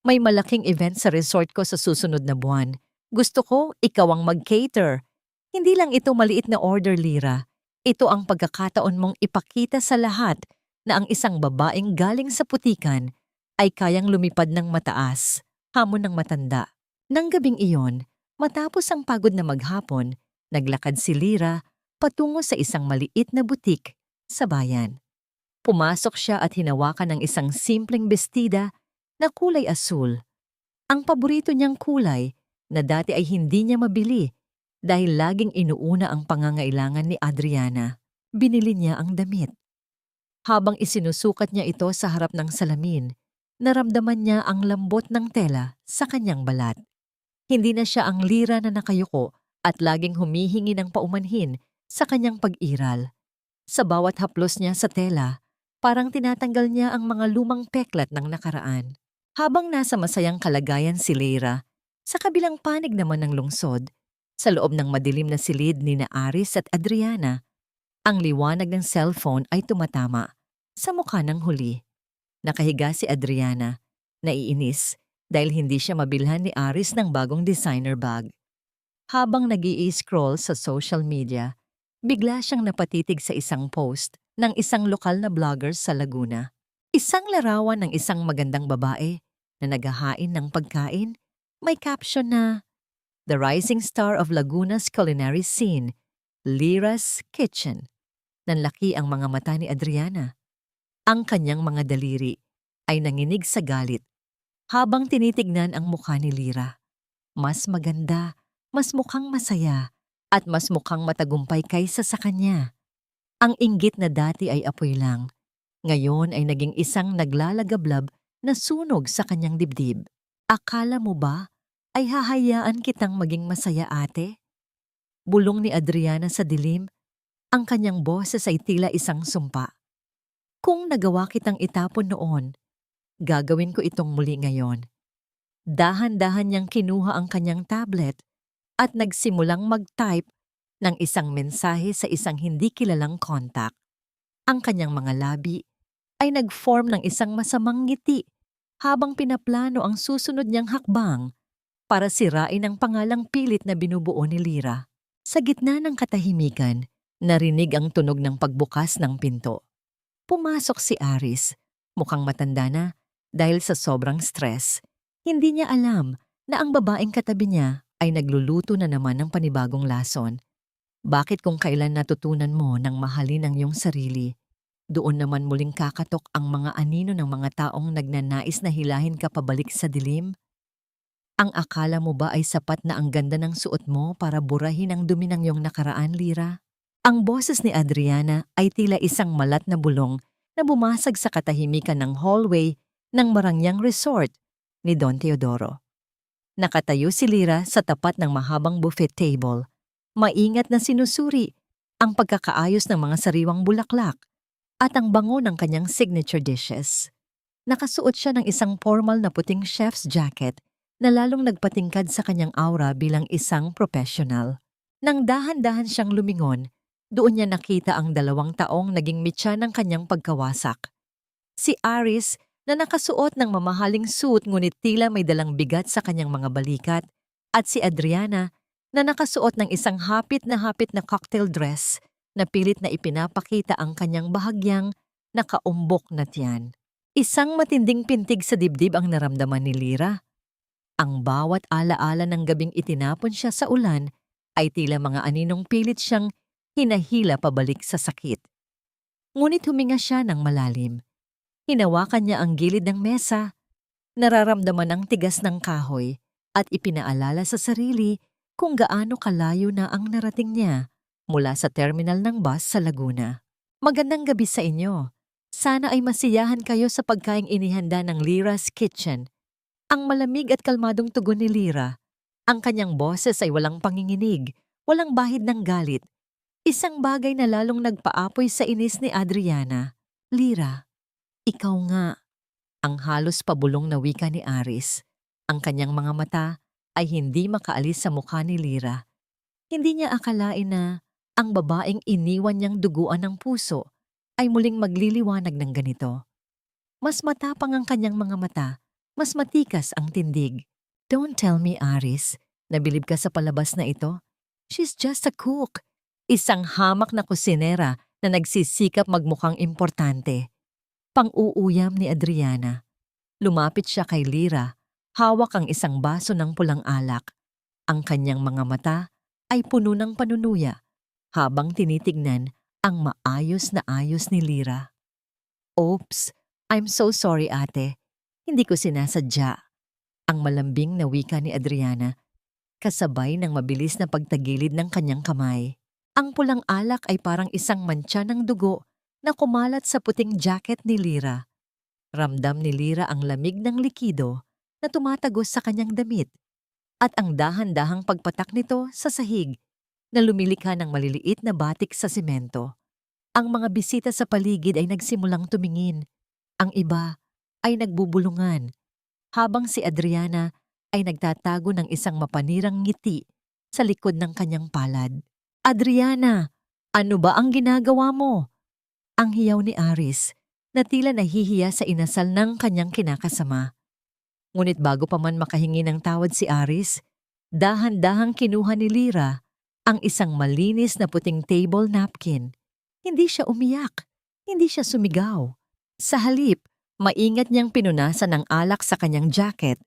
"May malaking event sa resort ko sa susunod na buwan. Gusto ko ikaw ang mag-cater. Hindi lang ito maliit na order, Lyra. Ito ang pagkakataon mong ipakita sa lahat na ang isang babaeng galing sa putikan ay kayang lumipad ng mataas, hamon ng matanda." Nang gabing iyon, matapos ang pagod na maghapon, naglakad si Lyra patungo sa isang maliit na butik sa bayan. Pumasok siya at hinawakan ng isang simpleng bestida na kulay asul. Ang paborito niyang kulay na dati ay hindi niya mabili dahil laging inuuna ang pangangailangan ni Adriana. Binili niya ang damit. Habang isinusukat niya ito sa harap ng salamin, naramdaman niya ang lambot ng tela sa kanyang balat. Hindi na siya ang Lira na nakayuko at laging humihingi ng paumanhin sa kanyang pag-iral. Sa bawat haplos niya sa tela, parang tinatanggal niya ang mga lumang peklat ng nakaraan. Habang nasa masayang kalagayan si Lira, sa kabilang panig naman ng lungsod, sa loob ng madilim na silid ni na Aris at Adriana, ang liwanag ng cellphone ay tumatama sa mukha ng huli. Nakahiga si Adriana, naiinis dahil hindi siya mabilhan ni Aris ng bagong designer bag. Habang nag-i-scroll sa social media, bigla siyang napatitig sa isang post ng isang lokal na vlogger sa Laguna. Isang larawan ng isang magandang babae na naghahain ng pagkain, may caption na, "The rising star of Laguna's culinary scene, Lira's Kitchen." Nanlaki ang mga mata ni Adriana. Ang kanyang mga daliri ay nanginig sa galit habang tinitignan ang mukha ni Lira. Mas maganda, mas mukhang masaya, at mas mukhang matagumpay kaysa sa kanya. Ang inggit na dati ay apoy lang, ngayon ay naging isang naglalagablab na sunog sa kanyang dibdib. Akala mo ba ay hahayaan kitang maging masaya, ate? Bulong ni Adriana sa dilim, ang kanyang boses ay tila isang sumpa. Kung nagawa kitang itapon noon, gagawin ko itong muli ngayon. Dahan-dahan niyang kinuha ang kanyang tablet at nagsimulang mag-type ng isang mensahe sa isang hindi kilalang kontak. Ang kanyang mga labi ay nag-form ng isang masamang ngiti habang pinaplano ang susunod niyang hakbang para sirain ang pangalang pilit na binubuo ni Lira. Sa gitna ng katahimikan, narinig ang tunog ng pagbukas ng pinto. Pumasok si Aris, mukhang matanda na dahil sa sobrang stress. Hindi niya alam na ang babaeng katabi niya ay nagluluto na naman ng panibagong lason. Bakit kung kailan natutunan mo ng mahalin ang iyong sarili, doon naman muling kakatok ang mga anino ng mga taong nagnanais na hilahin ka pabalik sa dilim? Ang akala mo ba ay sapat na ang ganda ng suot mo para burahin ang dumi ng iyong nakaraan, Lira? Ang boses ni Adriana ay tila isang malat na bulong na bumasag sa katahimikan ng hallway ng Marangyang Resort ni Don Teodoro. Nakatayo si Lira sa tapat ng mahabang buffet table. Maingat na sinusuri ang pagkakaayos ng mga sariwang bulaklak at ang bango ng kanyang signature dishes. Nakasuot siya ng isang formal na puting chef's jacket na lalong nagpatingkad sa kanyang aura bilang isang professional. Nang dahan-dahan siyang lumingon, doon niya nakita ang 2 taong naging mitya ng kanyang pagkawasak. Si Aris na nakasuot ng mamahaling suit ngunit tila may dalang bigat sa kanyang mga balikat, at si Adriana na nakasuot ng isang hapit na cocktail dress na pilit na ipinapakita ang kanyang bahagyang nakaumbok na tiyan. Isang matinding pintig sa dibdib ang naramdaman ni Lira. Ang bawat alaala ng gabing itinapon siya sa ulan ay tila mga aninong pilit siyang hinahila pabalik sa sakit. Ngunit huminga siya ng malalim. Hinawakan niya ang gilid ng mesa, nararamdaman ang tigas ng kahoy at ipinaalala sa sarili kung gaano kalayo na ang narating niya mula sa terminal ng bus sa Laguna. Magandang gabi sa inyo. Sana ay masiyahan kayo sa pagkaing inihanda ng Lira's Kitchen. Ang malamig at kalmadong tugon ni Lira. Ang kanyang boses ay walang panginginig, walang bahid ng galit. Isang bagay na lalong nagpaapoy sa inis ni Adriana. Lira, ikaw nga. Ang halos pabulong na wika ni Aris. Ang kanyang mga mata ay hindi makaalis sa mukha ni Lira. Hindi niya akalain na ang babaeng iniwan niyang duguan ng puso ay muling magliliwanag ng ganito. Mas matapang ang kanyang mga mata, mas matikas ang tindig. Don't tell me, Aris, nabilib ka sa palabas na ito? She's just a cook. Isang hamak na kusinera na nagsisikap magmukhang importante. Pang-uuyam ni Adriana. Lumapit siya kay Lira, hawak ang isang baso ng pulang alak. Ang kanyang mga mata ay puno ng panunuya habang tinitignan ang maayos na ayos ni Lira. Oops, I'm so sorry ate. Hindi ko sinasadya. Ang malambing na wika ni Adriana, kasabay ng mabilis na pagtagilid ng kanyang kamay. Ang pulang alak ay parang isang mantsa ng dugo na kumalat sa puting jacket ni Lira. Ramdam ni Lira ang lamig ng likido na tumatagos sa kanyang damit. at ang dahan-dahang pagpatak nito sa sahig na lumilikha ng maliliit na batik sa simento. Ang mga bisita sa paligid ay nagsimulang tumingin. Ang iba ay nagbubulungan, habang si Adriana ay nagtatago ng isang mapanirang ngiti sa likod ng kanyang palad. "Adriana, ano ba ang ginagawa mo?" Ang hiyaw ni Aris na tila nahihiya sa inasal ng kanyang kinakasama. Ngunit bago pa man makahingi ng tawad si Aris, dahan-dahang kinuha ni Lyra ang isang malinis na puting table napkin. Hindi siya umiyak, hindi siya sumigaw. Sa halip, maingat niyang pinunasan ng alak sa kanyang jacket.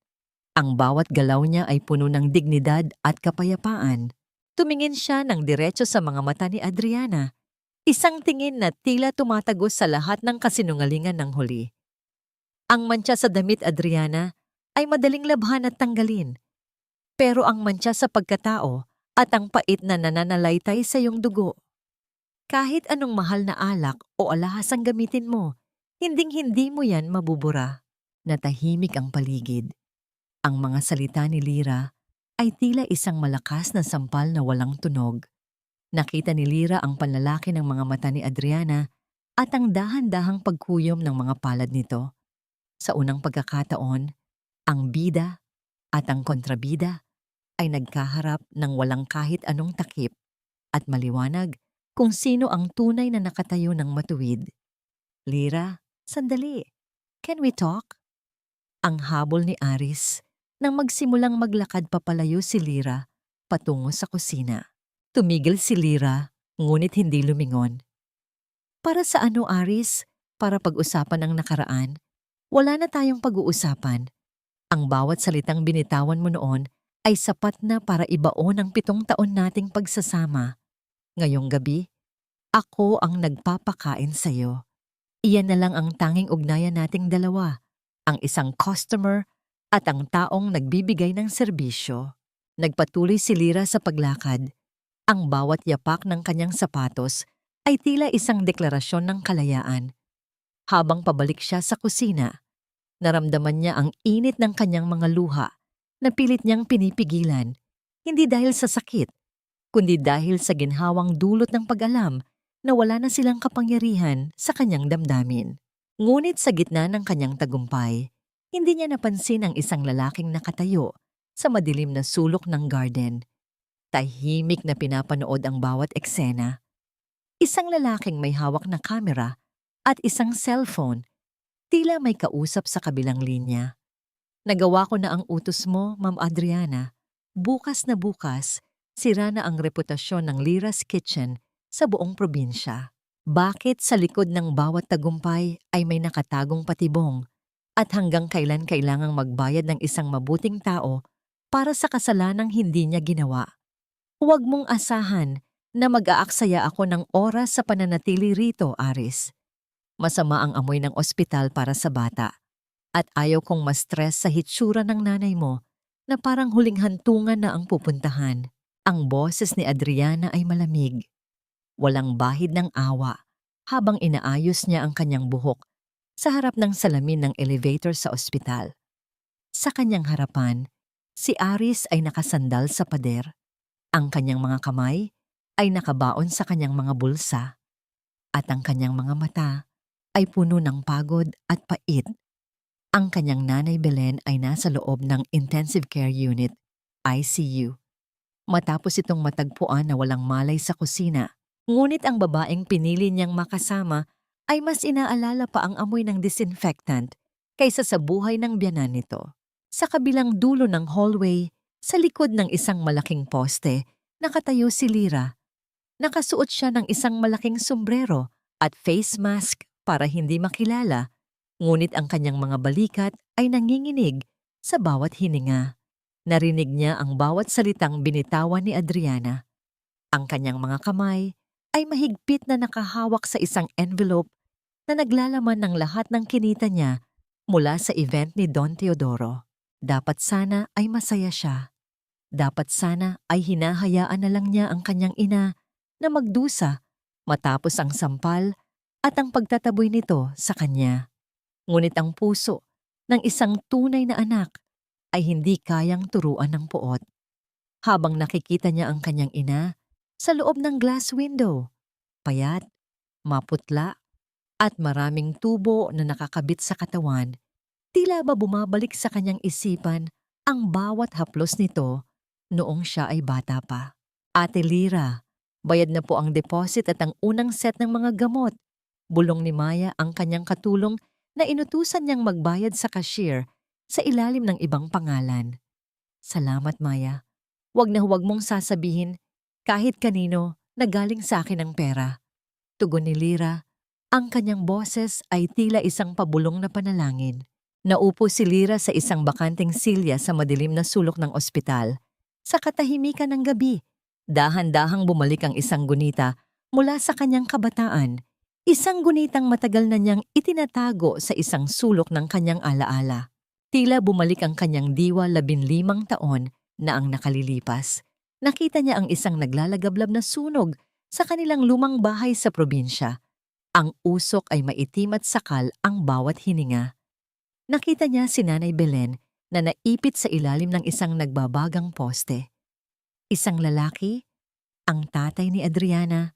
Ang bawat galaw niya ay puno ng dignidad at kapayapaan. Tumingin siya ng diretso sa mga mata ni Adriana. Isang tingin na tila tumatagos sa lahat ng kasinungalingan ng huli. Ang mantsa sa damit, Adriana, ay madaling labhan at tanggalin. Pero ang mantsa sa pagkatao at ang pait na nananalaytay sa iyong dugo. Kahit anong mahal na alak o alahas ang gamitin mo, hinding-hindi mo yan mabubura. Natahimik ang paligid. Ang mga salita ni Lyra ay tila isang malakas na sampal na walang tunog. Nakita ni Lyra ang panlalaki ng mga mata ni Adriana at ang dahan-dahang pagkuyom ng mga palad nito. Sa unang pagkakataon, ang bida at ang kontrabida ay nagkaharap ng walang kahit anong takip at maliwanag kung sino ang tunay na nakatayo ng matuwid. "Lyra, sandali. Can we talk?" Ang habol ni Aris nang magsimulang maglakad papalayo si Lyra patungo sa kusina. Tumigil si Lyra, ngunit hindi lumingon. "Para sa ano, Aris? Para pag-usapan ang nakaraan? Wala na tayong pag-uusapan. Ang bawat salitang binitawan mo noon ay sapat na para ibaon ang 7 taon nating pagsasama. Ngayong gabi, ako ang nagpapakain sa'yo. Iyan na lang ang tanging ugnayan nating dalawa, ang isang customer at ang taong nagbibigay ng serbisyo." Nagpatuloy si Lyra sa paglakad. Ang bawat yapak ng kanyang sapatos ay tila isang deklarasyon ng kalayaan. Habang pabalik siya sa kusina, naramdaman niya ang init ng kanyang mga luha na pilit niyang pinipigilan, hindi dahil sa sakit, kundi dahil sa ginhawang dulot ng pag-alam na wala na silang kapangyarihan sa kanyang damdamin. Ngunit sa gitna ng kanyang tagumpay, hindi niya napansin ang isang lalaking nakatayo sa madilim na sulok ng garden. Tahimik na pinapanood ang bawat eksena. Isang lalaking may hawak na kamera at isang cellphone, tila may kausap sa kabilang linya. "Nagawa ko na ang utos mo, Ma'am Adriana. Bukas na bukas, sira na ang reputasyon ng Lyra's Kitchen sa buong probinsya." Bakit sa likod ng bawat tagumpay ay may nakatagong patibong at hanggang kailan kailangang magbayad ng isang mabuting tao para sa kasalanang hindi niya ginawa? Huwag mong asahan na mag-aaksaya ako ng oras sa pananatili rito, Aris. Masama ang amoy ng ospital para sa bata. At ayaw kong ma-stress sa hitsura ng nanay mo na parang huling hantungan na ang pupuntahan. Ang boses ni Adriana ay malamig. Walang bahid ng awa habang inaayos niya ang kanyang buhok sa harap ng salamin ng elevator sa ospital. Sa kanyang harapan, si Aris ay nakasandal sa pader. Ang kanyang mga kamay ay nakabaon sa kanyang mga bulsa at ang kanyang mga mata ay puno ng pagod at pait. Ang kanyang nanay Belen ay nasa loob ng intensive care unit, ICU. Matapos itong matagpuan na walang malay sa kusina, ngunit ang babaeng pinili niyang makasama ay mas inaalala pa ang amoy ng disinfectant kaysa sa buhay ng biyanan nito. Sa kabilang dulo ng hallway, sa likod ng isang malaking poste, nakatayo si Lyra. Nakasuot siya ng isang malaking sombrero at face mask para hindi makilala, ngunit ang kanyang mga balikat ay nanginginig sa bawat hininga. Narinig niya ang bawat salitang binitawan ni Adriana. Ang kanyang mga kamay ay mahigpit na nakahawak sa isang envelope na naglalaman ng lahat ng kinita niya mula sa event ni Don Teodoro. Dapat sana ay masaya siya. Dapat sana ay hinahayaan na lang niya ang kanyang ina na magdusa matapos ang sampal at ang pagtataboy nito sa kanya. Ngunit ang puso ng isang tunay na anak ay hindi kayang turuan ng puot. Habang nakikita niya ang kanyang ina sa loob ng glass window, payat, maputla, at maraming tubo na nakakabit sa katawan, tila ba bumabalik sa kanyang isipan ang bawat haplos nito noong siya ay bata pa. Ate Lira, bayad na po ang deposit at ang unang set ng mga gamot. Bulong ni Maya ang kanyang katulong na inutusan niyang magbayad sa cashier sa ilalim ng ibang pangalan. Salamat, Maya. Huwag mong sasabihin kahit kanino na galing sa akin ang pera. Tugon ni Lira. Ang kanyang boses ay tila isang pabulong na panalangin. Naupo si Lira sa isang bakanteng silya sa madilim na sulok ng ospital. Sa katahimikan ng gabi, dahan-dahang bumalik ang isang gunita mula sa kanyang kabataan. Isang gunitang matagal na niyang itinatago sa isang sulok ng kanyang alaala. Tila bumalik ang kanyang diwa 15 taon na ang nakalilipas. Nakita niya ang isang naglalagablab na sunog sa kanilang lumang bahay sa probinsya. Ang usok ay maitim at sakal ang bawat hininga. Nakita niya si Nanay Belen na naipit sa ilalim ng isang nagbabagang poste. Isang lalaki, ang tatay ni Adriana,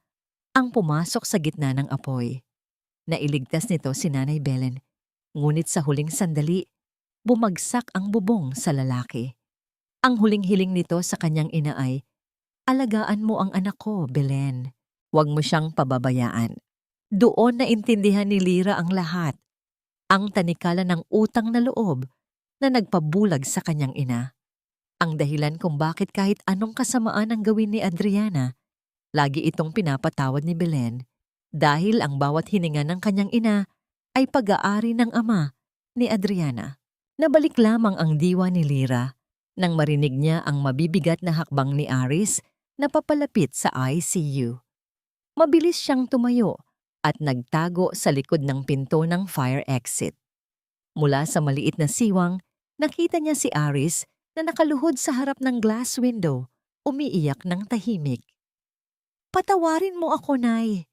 ang pumasok sa gitna ng apoy. Nailigtas nito si Nanay Belen, ngunit sa huling sandali, bumagsak ang bubong sa lalaki. Ang huling hiling nito sa kanyang ina ay, "Alagaan mo ang anak ko, Belen. Huwag mo siyang pababayaan." Doon naintindihan ni Lira ang lahat, ang tanikala ng utang na loob na nagpabulag sa kanyang ina. Ang dahilan kung bakit kahit anong kasamaan ang gawin ni Adriana, lagi itong pinapatawad ni Belen dahil ang bawat hininga ng kanyang ina ay pag-aari ng ama ni Adriana. Nabalik lamang ang diwa ni Lira nang marinig niya ang mabibigat na hakbang ni Aris na papalapit sa ICU. Mabilis siyang tumayo at nagtago sa likod ng pinto ng fire exit. Mula sa maliit na siwang, nakita niya si Aris na nakaluhod sa harap ng glass window, umiiyak ng tahimik. "Patawarin mo ako, Nay.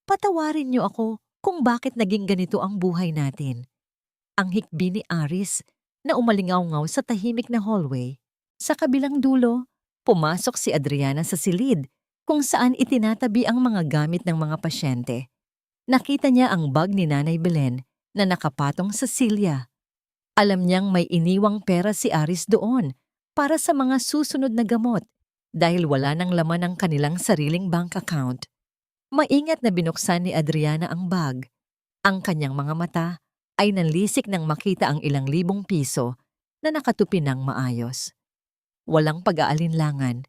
Patawarin niyo ako kung bakit naging ganito ang buhay natin." Ang hikbi ni Aris na umalingaw-ngaw sa tahimik na hallway. Sa kabilang dulo, pumasok si Adriana sa silid kung saan itinatabi ang mga gamit ng mga pasyente. Nakita niya ang bag ni Nanay Belen na nakapatong sa silya. Alam niyang may iniwang pera si Aris doon para sa mga susunod na gamot dahil wala nang laman ang kanilang sariling bank account. Maingat na binuksan ni Adriana ang bag. Ang kanyang mga mata ay nanlisik nang makita ang ilang libong piso na nakatupi ng maayos. Walang pag-aalinlangan,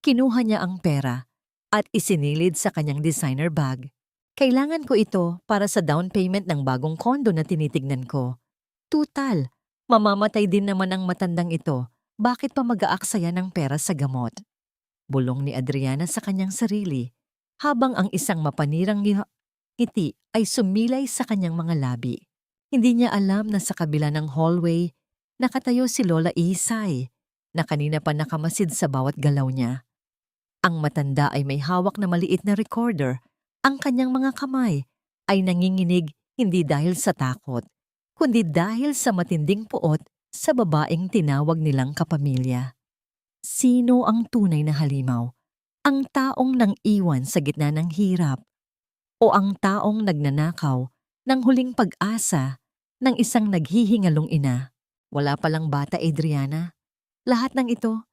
kinuha niya ang pera at isinilid sa kanyang designer bag. "Kailangan ko ito para sa down payment ng bagong kondo na tinitignan ko. Tutal, mamamatay din naman ang matandang ito. Bakit pa mag-aaksaya ng pera sa gamot?" Bulong ni Adriana sa kanyang sarili, habang ang isang mapanirang ngiti ay sumilay sa kanyang mga labi. Hindi niya alam na sa kabila ng hallway, nakatayo si Lola Isay, na kanina pa nakamasid sa bawat galaw niya. Ang matanda ay may hawak na maliit na recorder. Ang kanyang mga kamay ay nanginginig hindi dahil sa takot, kundi dahil sa matinding puot sa babaeng tinawag nilang kapamilya. Sino ang tunay na halimaw? Ang taong nang iwan sa gitna ng hirap o ang taong nagnanakaw ng huling pag-asa ng isang naghihingalong ina? Wala palang bata, Adriana. Lahat ng ito,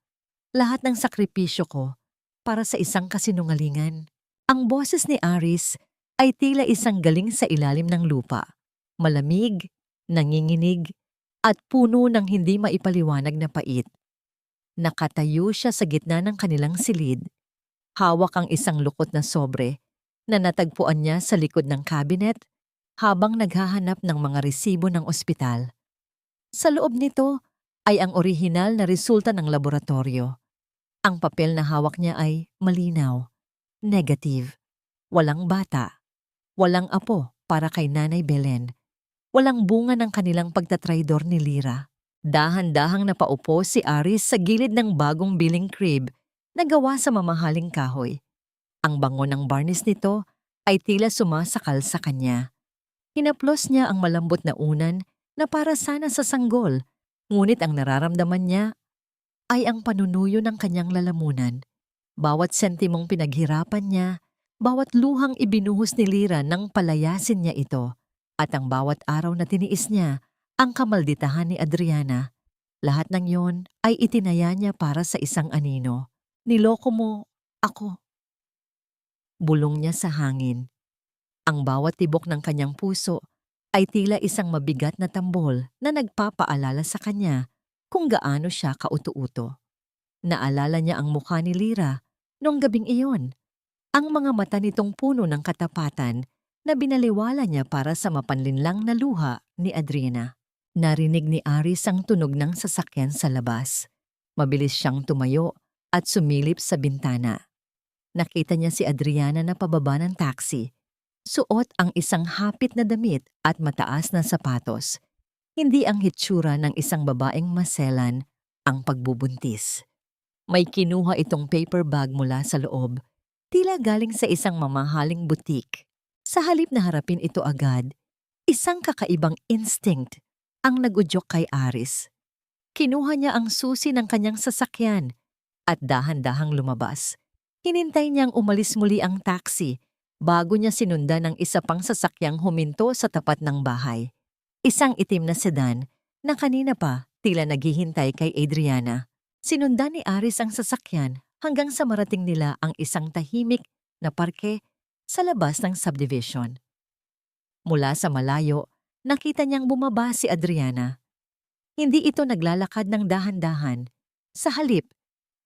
lahat ng sakripisyo ko para sa isang kasinungalingan. Ang boses ni Aris ay tila isang galing sa ilalim ng lupa. Malamig, nanginginig, at puno ng hindi maipaliwanag na pait. Nakatayo siya sa gitna ng kanilang silid. Hawak ang isang lukot na sobre na natagpuan niya sa likod ng cabinet habang naghahanap ng mga resibo ng ospital. Sa loob nito ay ang orihinal na resulta ng laboratorio. Ang papel na hawak niya ay malinaw. Negative. Walang bata. Walang apo para kay Nanay Belen. Walang bunga ng kanilang pagtatraidor ni Lira. Dahan-dahang napaupo si Aris sa gilid ng bagong billing crib na gawa sa mamahaling kahoy. Ang bango ng barnis nito ay tila sumasakal sa kanya. Hinaplos niya ang malambot na unan na para sana sa sanggol Ngunit ang nararamdaman niya ay ang panunuyo ng kanyang lalamunan. Bawat sentimong pinaghirapan niya, bawat luhang ibinuhos ni Lyra nang palayasin niya ito, at ang bawat araw na tiniis niya ang kamalditahan ni Adriana, lahat ng yon ay itinaya niya para sa isang anino. Niloko mo ako. Bulong niya sa hangin. Ang bawat tibok ng kanyang puso ay tila isang mabigat na tambol na nagpapaalala sa kanya kung gaano siya kauto-uto. Naalala niya ang mukha ni Lyra noong gabing iyon, ang mga mata nitong puno ng katapatan na binaliwala niya para sa mapanlinlang na luha ni Adriana. Narinig ni Aris ang tunog ng sasakyan sa labas. Mabilis siyang tumayo at sumilip sa bintana. Nakita niya si Adriana na pababa ng taxi. Suot ang isang hapit na damit at mataas na sapatos. Hindi ang hitsura ng isang babaeng maselan ang pagbubuntis. May kinuha itong paper bag mula sa loob, tila galing sa isang mamahaling butik. Sa halip na harapin ito agad, isang kakaibang instinct ang nagudyok kay Aris. Kinuha niya ang susi ng kanyang sasakyan at dahan-dahang lumabas. Hinintay niyang umalis muli ang taxi bago niya sinundan ng isa pang sasakyang huminto sa tapat ng bahay. Isang itim na sedan na kanina pa tila naghihintay kay Adriana. Sinundan ni Aris ang sasakyan hanggang sa marating nila ang isang tahimik na parke sa labas ng subdivision. Mula sa malayo, nakita niyang bumaba si Adriana. Hindi ito naglalakad ng dahan-dahan. Sa halip,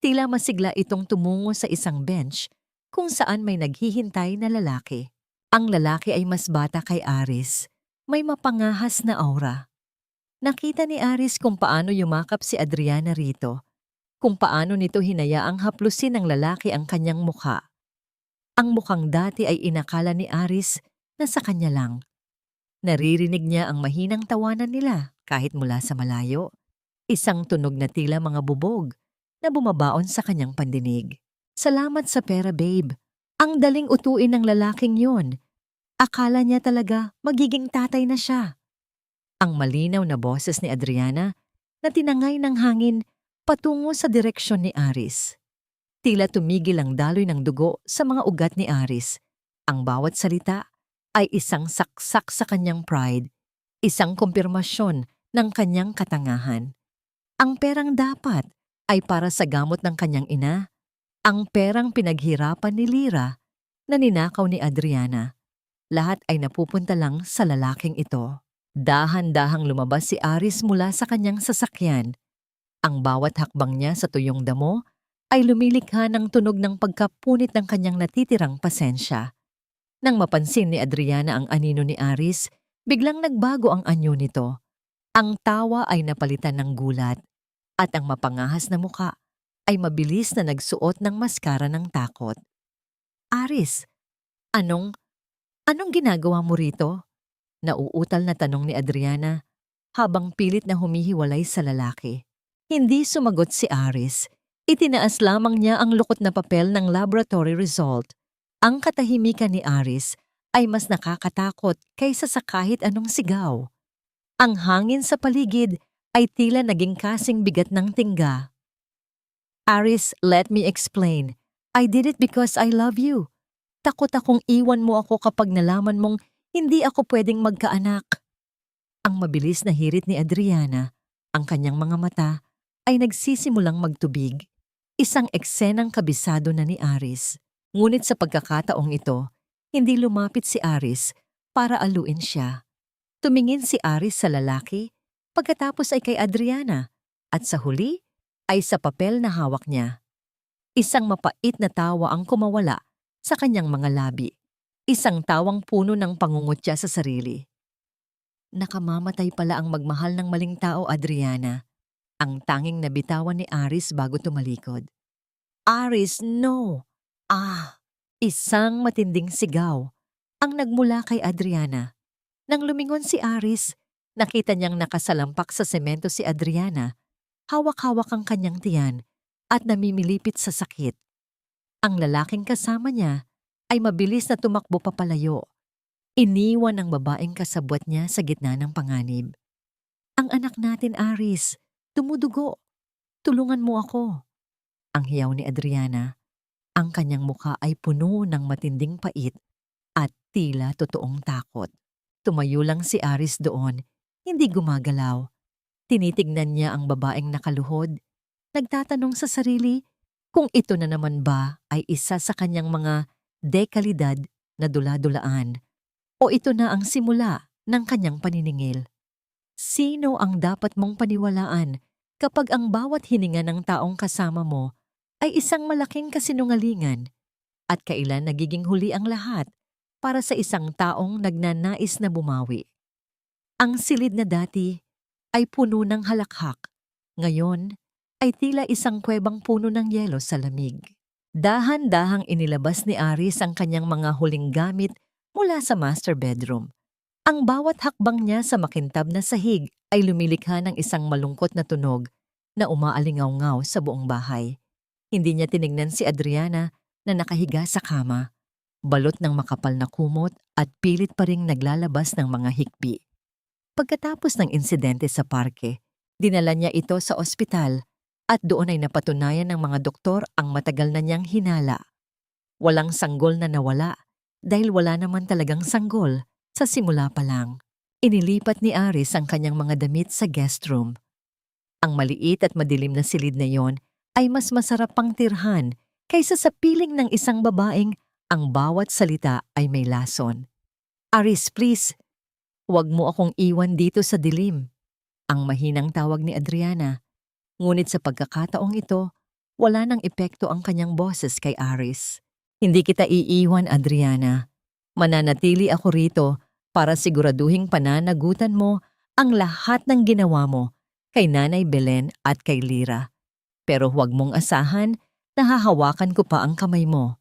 tila masigla itong tumungo sa isang bench kung saan may naghihintay na lalaki. Ang lalaki ay mas bata kay Aris. May mapangahas na aura. Nakita ni Aris kung paano yumakap si Adriana rito, kung paano nito hinayaang haplusin ng lalaki ang kanyang mukha. Ang mukhang dati ay inakala ni Aris na sa kanya lang. Naririnig niya ang mahinang tawanan nila kahit mula sa malayo. Isang tunog na tila mga bubog na bumabaon sa kanyang pandinig. Salamat sa pera, babe. Ang daling utuin ng lalaking yon. Akala niya talaga magiging tatay na siya. Ang malinaw na boses ni Adriana na tinangay ng hangin patungo sa direksyon ni Aris. Tila tumigil ang daloy ng dugo sa mga ugat ni Aris. Ang bawat salita ay isang saksak sa kanyang pride, isang kumpirmasyon ng kanyang katangahan. Ang perang dapat ay para sa gamot ng kanyang ina, ang perang pinaghirapan ni Lyra na ninakaw ni Adriana. Lahat ay napupunta lang sa lalaking ito. Dahan-dahang lumabas si Aris mula sa kanyang sasakyan. Ang bawat hakbang niya sa tuyong damo ay lumilikha ng tunog ng pagkapunit ng kanyang natitirang pasensya. Nang mapansin ni Adriana ang anino ni Aris, biglang nagbago ang anyo nito. Ang tawa ay napalitan ng gulat, at ang mapangahas na muka ay mabilis na nagsuot ng maskara ng takot. Aris, anong ginagawa mo rito? Nauutal na tanong ni Adriana habang pilit na humihiwalay sa lalaki. Hindi sumagot si Aris. Itinaas lamang niya ang lukot na papel ng laboratory result. Ang katahimikan ni Aris ay mas nakakatakot kaysa sa kahit anong sigaw. Ang hangin sa paligid ay tila naging kasing bigat ng tingga. Aris, let me explain. I did it because I love you. Takot akong iwan mo ako kapag nalaman mong hindi ako pwedeng magkaanak. Ang mabilis na hirit ni Adriana, ang kanyang mga mata, ay nagsisimulang magtubig. Isang eksenang kabisado na ni Aris. Ngunit sa pagkakataong ito, hindi lumapit si Aris para aluin siya. Tumingin si Aris sa lalaki, pagkatapos ay kay Adriana, at sa huli ay sa papel na hawak niya. Isang mapait na tawa ang kumawala sa kanyang mga labi. Isang tawang puno ng pangungutya sa sarili. Nakamamatay pala ang magmahal ng maling tao, Adriana. Ang tanging nabitawan ni Aris bago tumalikod. Aris, no! Isang matinding sigaw ang nagmula kay Adriana. Nang lumingon si Aris, nakita niyang nakasalampak sa semento si Adriana, hawak-hawak ang kanyang tiyan at namimilipit sa sakit. Ang lalaking kasama niya ay mabilis na tumakbo papalayo. Iniwan ang babaeng kasabwat niya sa gitna ng panganib. Ang anak natin, Aris, Dumudugo. Tulungan mo ako. Ang hiyaw ni Adriana. Ang kanyang mukha ay puno ng matinding pait at tila totoong takot. Tumayo lang si Aris doon, hindi gumagalaw. Tinitignan niya ang babaeng nakaluhod. Nagtatanong sa sarili kung ito na naman ba ay isa sa kanyang mga dekalidad na dula-dulaan o ito na ang simula ng kanyang paniningil. Sino ang dapat mong paniwalaan kapag ang bawat hininga ng taong kasama mo ay isang malaking kasinungalingan at kailan nagiging huli ang lahat para sa isang taong nagnanais na bumawi? Ang silid na dati ay puno ng halakhak. Ngayon ay tila isang kuwebang puno ng yelo sa lamig. Dahan-dahang inilabas ni Aris ang kanyang mga huling gamit mula sa master bedroom. Ang bawat hakbang niya sa makintab na sahig ay lumilikha ng isang malungkot na tunog na umaalingaw-ngaw sa buong bahay. Hindi niya tinignan si Adriana na nakahiga sa kama, balot ng makapal na kumot at pilit pa ring naglalabas ng mga hikbi. Pagkatapos ng insidente sa parke, dinala niya ito sa ospital at doon ay napatunayan ng mga doktor ang matagal na niyang hinala. Walang sanggol na nawala dahil wala naman talagang sanggol sa simula pa lang. Inilipat ni Aris ang kanyang mga damit sa guest room. Ang maliit at madilim na silid na yon ay mas masarap pang tirhan kaysa sa piling ng isang babaeng ang bawat salita ay may lason. Aris, please, huwag mo akong iwan dito sa dilim. Ang mahinang tawag ni Adriana. Ngunit sa pagkakataong ito, wala nang epekto ang kanyang boses kay Aris. Hindi kita iiwan, Adriana. Mananatili ako rito para siguraduhing pananagutan mo ang lahat ng ginawa mo kay Nanay Belen at kay Lyra. Pero huwag mong asahan na hahawakan ko pa ang kamay mo.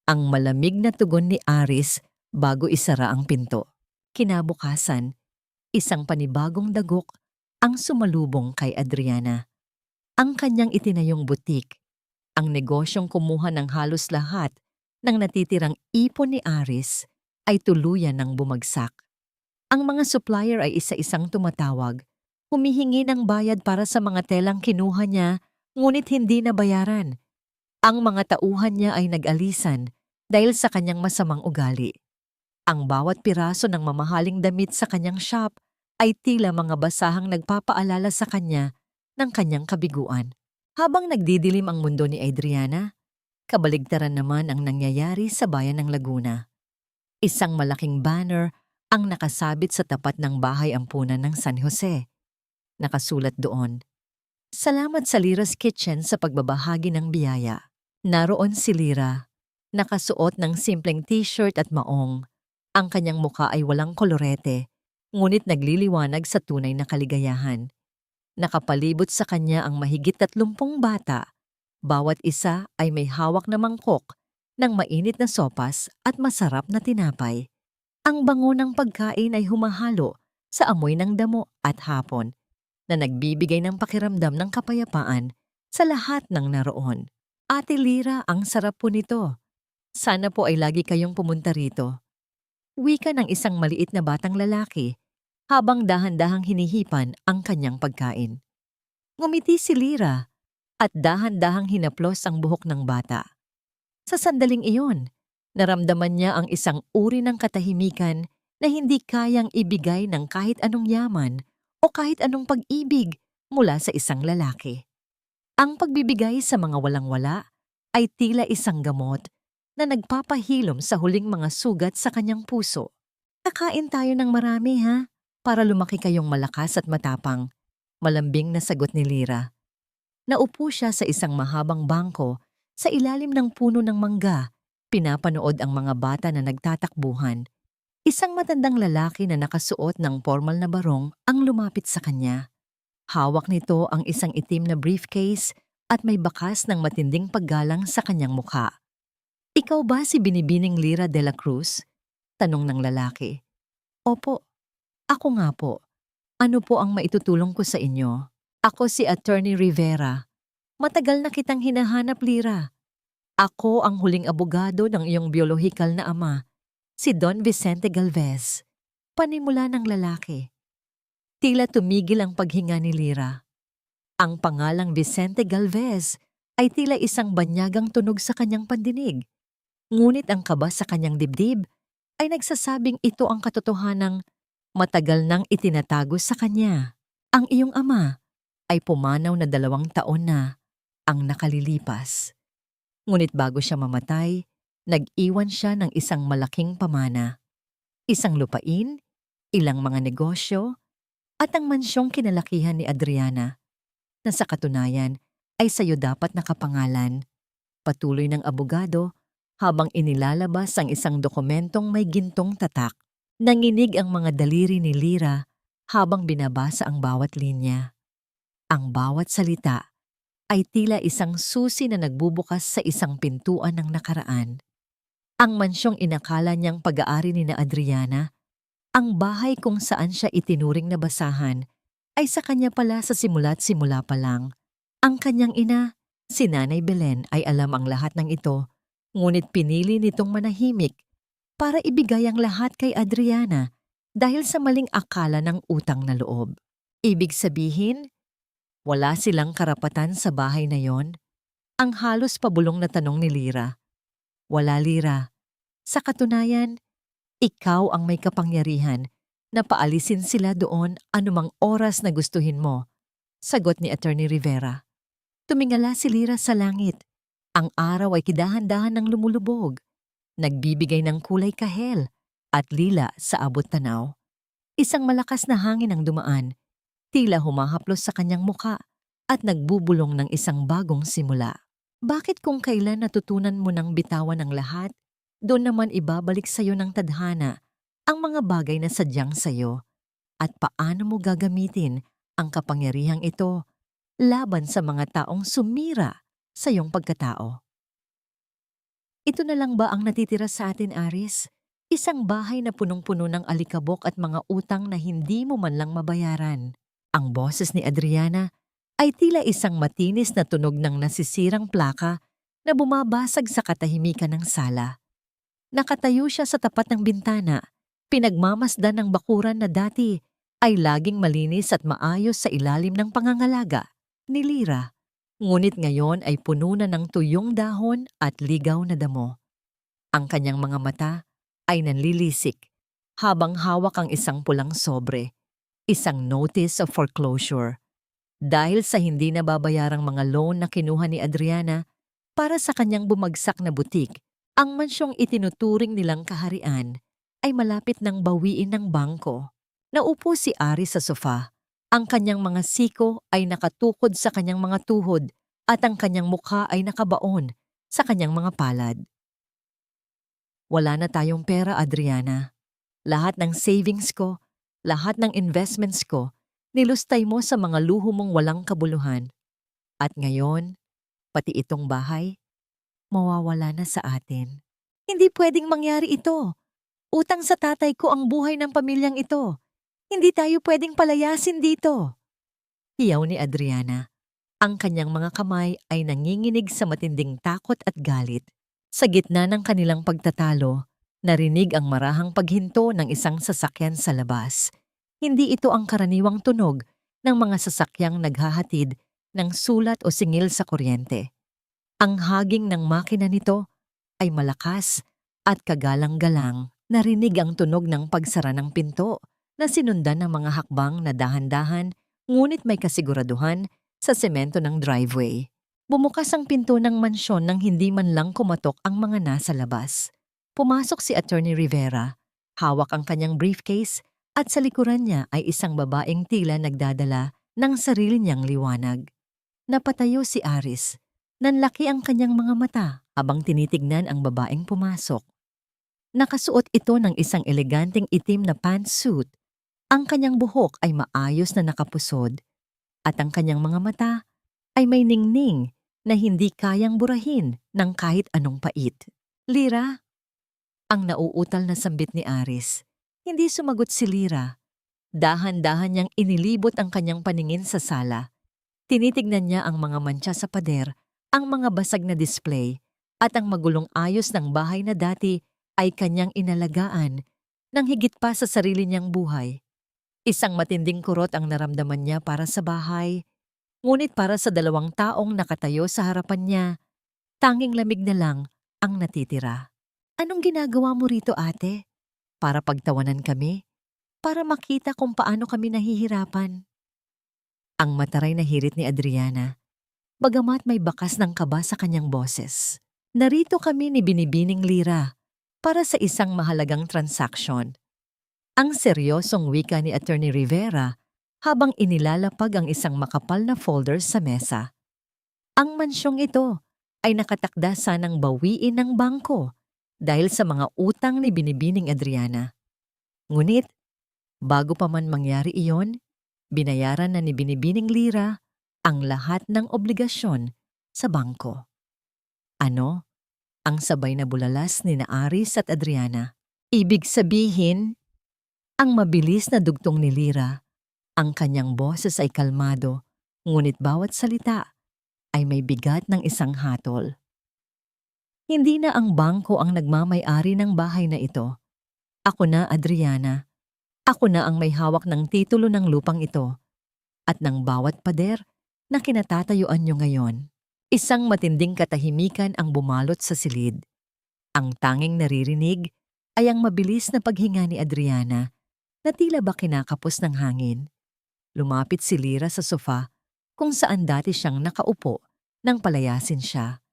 Ang malamig na tugon ni Aris bago isara ang pinto. Kinabukasan, isang panibagong dagok ang sumalubong kay Adriana. Ang kanyang itinayong butik, ang negosyong kumuha ng halos lahat ng natitirang ipon ni Aris ay tuluyan ng bumagsak. Ang mga supplier ay isa-isang tumatawag, humihingi ng bayad para sa mga telang kinuha niya ngunit hindi nabayaran. Ang mga tauhan niya ay nag-alisan dahil sa kanyang masamang ugali. Ang bawat piraso ng mamahaling damit sa kanyang shop ay tila mga basahang nagpapaalala sa kanya ng kanyang kabiguan. Habang nagdidilim ang mundo ni Adriana, kabaligtaran naman ang nangyayari sa bayan ng Laguna. Isang malaking banner ang nakasabit sa tapat ng bahay ampunan ng San Jose. Nakasulat doon, "Salamat sa Lyra's Kitchen sa pagbabahagi ng biyaya." Naroon si Lyra, nakasuot ng simpleng t-shirt at maong. Ang kanyang mukha ay walang kolorete, ngunit nagliliwanag sa tunay na kaligayahan. Nakapalibot sa kanya ang mahigit 30 bata. Bawat isa ay may hawak na mangkok ng mainit na sopas at masarap na tinapay. Ang bango ng pagkain ay humahalo sa amoy ng damo at hapon na nagbibigay ng pakiramdam ng kapayapaan sa lahat ng naroon. Ate Lyra, ang sarap po nito. Sana po ay lagi kayong pumunta rito. Wika ng isang maliit na batang lalaki habang dahan-dahang hinihipan ang kanyang pagkain. Ngumiti si Lyra at dahan-dahang hinaplos ang buhok ng bata. Sa sandaling iyon, naramdaman niya ang isang uri ng katahimikan na hindi kayang ibigay ng kahit anong yaman o kahit anong pag-ibig mula sa isang lalaki. Ang pagbibigay sa mga walang-wala ay tila isang gamot na nagpapahilom sa huling mga sugat sa kanyang puso. Kakain tayo ng marami ha, para lumaki kayong malakas at matapang, malambing na sagot ni Lyra. Naupo siya sa isang mahabang bangko sa ilalim ng puno ng mangga, pinapanood ang mga bata na nagtatakbuhan. Isang matandang lalaki na nakasuot ng formal na barong ang lumapit sa kanya. Hawak nito ang isang itim na briefcase at may bakas ng matinding paggalang sa kanyang mukha. "Ikaw ba si Binibining Lyra de la Cruz?" tanong ng lalaki. "Opo, ako nga po. Ano po ang maitutulong ko sa inyo?" "Ako si Attorney Rivera. Matagal na kitang hinahanap, Lyra. Ako ang huling abogado ng iyong biolohikal na ama, si Don Vicente Galvez." Panimula ng lalaki. Tila tumigil ang paghinga ni Lyra. Ang pangalang Vicente Galvez ay tila isang banyagang tunog sa kanyang pandinig. Ngunit ang kaba sa kanyang dibdib ay nagsasabing ito ang katotohanang matagal nang itinatago sa kanya. Ang iyong ama ay pumanaw na 2 taon na ang nakalilipas. Ngunit bago siya mamatay, nag-iwan siya ng isang malaking pamana. Isang lupain, ilang mga negosyo, at ang mansyong kinalakihan ni Adriana na sa katunayan ay sayo dapat nakapangalan. Patuloy ng abogado habang inilalabas ang isang dokumentong may gintong tatak. Nanginig ang mga daliri ni Lyra habang binabasa ang bawat linya. Ang bawat salita ay tila isang susi na nagbubukas sa isang pintuan ng nakaraan. Ang mansyong inakala niyang pag-aari ni na Adriana, ang bahay kung saan siya itinuring na basahan, ay sa kanya pala sa simula't simula pa lang. Ang kanyang ina, si Nanay Belen, ay alam ang lahat ng ito, ngunit pinili nitong manahimik para ibigay ang lahat kay Adriana dahil sa maling akala ng utang na loob. Ibig sabihin, wala silang karapatan sa bahay na yon? Ang halos pabulong na tanong ni Lyra. Wala, Lyra. Sa katunayan, ikaw ang may kapangyarihan na paalisin sila doon anumang oras na gustuhin mo, sagot ni Attorney Rivera. Tumingala si Lyra sa langit. Ang araw ay kidahan-dahan ng lumulubog. Nagbibigay ng kulay kahel at lila sa abot tanaw. Isang malakas na hangin ang dumaan, tila humahaplos sa kanyang muka at nagbubulong ng isang bagong simula. Bakit kung kailan natutunan mo ng bitawan ang lahat, doon naman ibabalik sa iyo ng tadhana ang mga bagay na sadyang sa iyo at paano mo gagamitin ang kapangyarihang ito laban sa mga taong sumira sa iyong pagkatao? Ito na lang ba ang natitira sa atin, Aris? Isang bahay na punong-puno ng alikabok at mga utang na hindi mo man lang mabayaran. Ang boses ni Adriana ay tila isang matinis na tunog ng nasisirang plaka na bumabasag sa katahimikan ng sala. Nakatayo siya sa tapat ng bintana, pinagmamasdan ng bakuran na dati ay laging malinis at maayos sa ilalim ng pangangalaga ni Lyra. Ngunit ngayon ay puno na ng tuyong dahon at ligaw na damo. Ang kanyang mga mata ay nanlilisik habang hawak ang isang pulang sobre, isang notice of foreclosure. Dahil sa hindi nababayarang mga loan na kinuha ni Adriana para sa kanyang bumagsak na butik, ang mansyong itinuturing nilang kaharian ay malapit ng bawiin ng bangko. Naupo si Ari sa sofa. Ang kanyang mga siko ay nakatukod sa kanyang mga tuhod at ang kanyang mukha ay nakabaon sa kanyang mga palad. Wala na tayong pera, Adriana. Lahat ng savings ko, lahat ng investments ko, nilustay mo sa mga luho mong walang kabuluhan. At ngayon, pati itong bahay, mawawala na sa atin. Hindi pwedeng mangyari ito. Utang sa tatay ko ang buhay ng pamilyang ito. Hindi tayo pwedeng palayasin dito. Hiyaw ni Adriana. Ang kanyang mga kamay ay nanginginig sa matinding takot at galit. Sa gitna ng kanilang pagtatalo, narinig ang marahang paghinto ng isang sasakyan sa labas. Hindi ito ang karaniwang tunog ng mga sasakyang naghahatid ng sulat o singil sa kuryente. Ang haging ng makina nito ay malakas at kagalang-galang. Narinig ang tunog ng pagsara ng pinto na sinundan ng mga hakbang na dahan-dahan ngunit may kasiguraduhan sa semento ng driveway. Bumukas ang pinto ng mansyon nang hindi man lang kumatok ang mga nasa labas. Pumasok si Attorney Rivera, hawak ang kanyang briefcase at sa likuran niya ay isang babaeng tila nagdadala ng sarili niyang liwanag. Napatayo si Aris. Nanlaki ang kanyang mga mata habang tinitignan ang babaeng pumasok. Nakasuot ito ng isang eleganteng itim na pantsuit. Ang kanyang buhok ay maayos na nakapusod at ang kanyang mga mata ay may ningning na hindi kayang burahin ng kahit anong pait. Lyra? Ang nauutal na sambit ni Aris. Hindi sumagot si Lyra. Dahan-dahan niyang inilibot ang kanyang paningin sa sala. Tinitignan niya ang mga mantsa sa pader, ang mga basag na display, at ang magulong ayos ng bahay na dati ay kanyang inalagaan nang higit pa sa sarili niyang buhay. Isang matinding kurot ang naramdaman niya para sa bahay, Ngunit para sa 2 taong nakatayo sa harapan niya, tanging lamig na lang ang natitira. Anong ginagawa mo rito, ate? Para pagtawanan kami? Para makita kung paano kami nahihirapan? Ang mataray na hirit ni Adriana, bagamat may bakas ng kaba sa kanyang boses. Narito kami ni Binibining Lira para sa isang mahalagang transaksyon. Ang seryosong wika ni Attorney Rivera habang inilalapag ang isang makapal na folder sa mesa. Ang mansyong ito ay nakatakda sanang bawiin ng bangko dahil sa mga utang ni Binibining Adriana. Ngunit, bago pa man mangyari iyon, binayaran na ni Binibining Lira ang lahat ng obligasyon sa bangko. Ano? Ang sabay na bulalas ni Aris at Adriana. Ibig sabihin, ang mabilis na dugtong ni Lira, ang kanyang boses ay kalmado, ngunit bawat salita ay may bigat ng isang hatol. Hindi na ang bangko ang nagmamay-ari ng bahay na ito. Ako na, Adriana. Ako na ang may hawak ng titulo ng lupang ito at ng bawat pader na kinatatayuan niyo ngayon. Isang matinding katahimikan ang bumalot sa silid. Ang tanging naririnig ay ang mabilis na paghinga ni Adriana na tila ba kinakapos ng hangin. Lumapit si Lira sa sofa kung saan dati siyang nakaupo nang palayasin siya.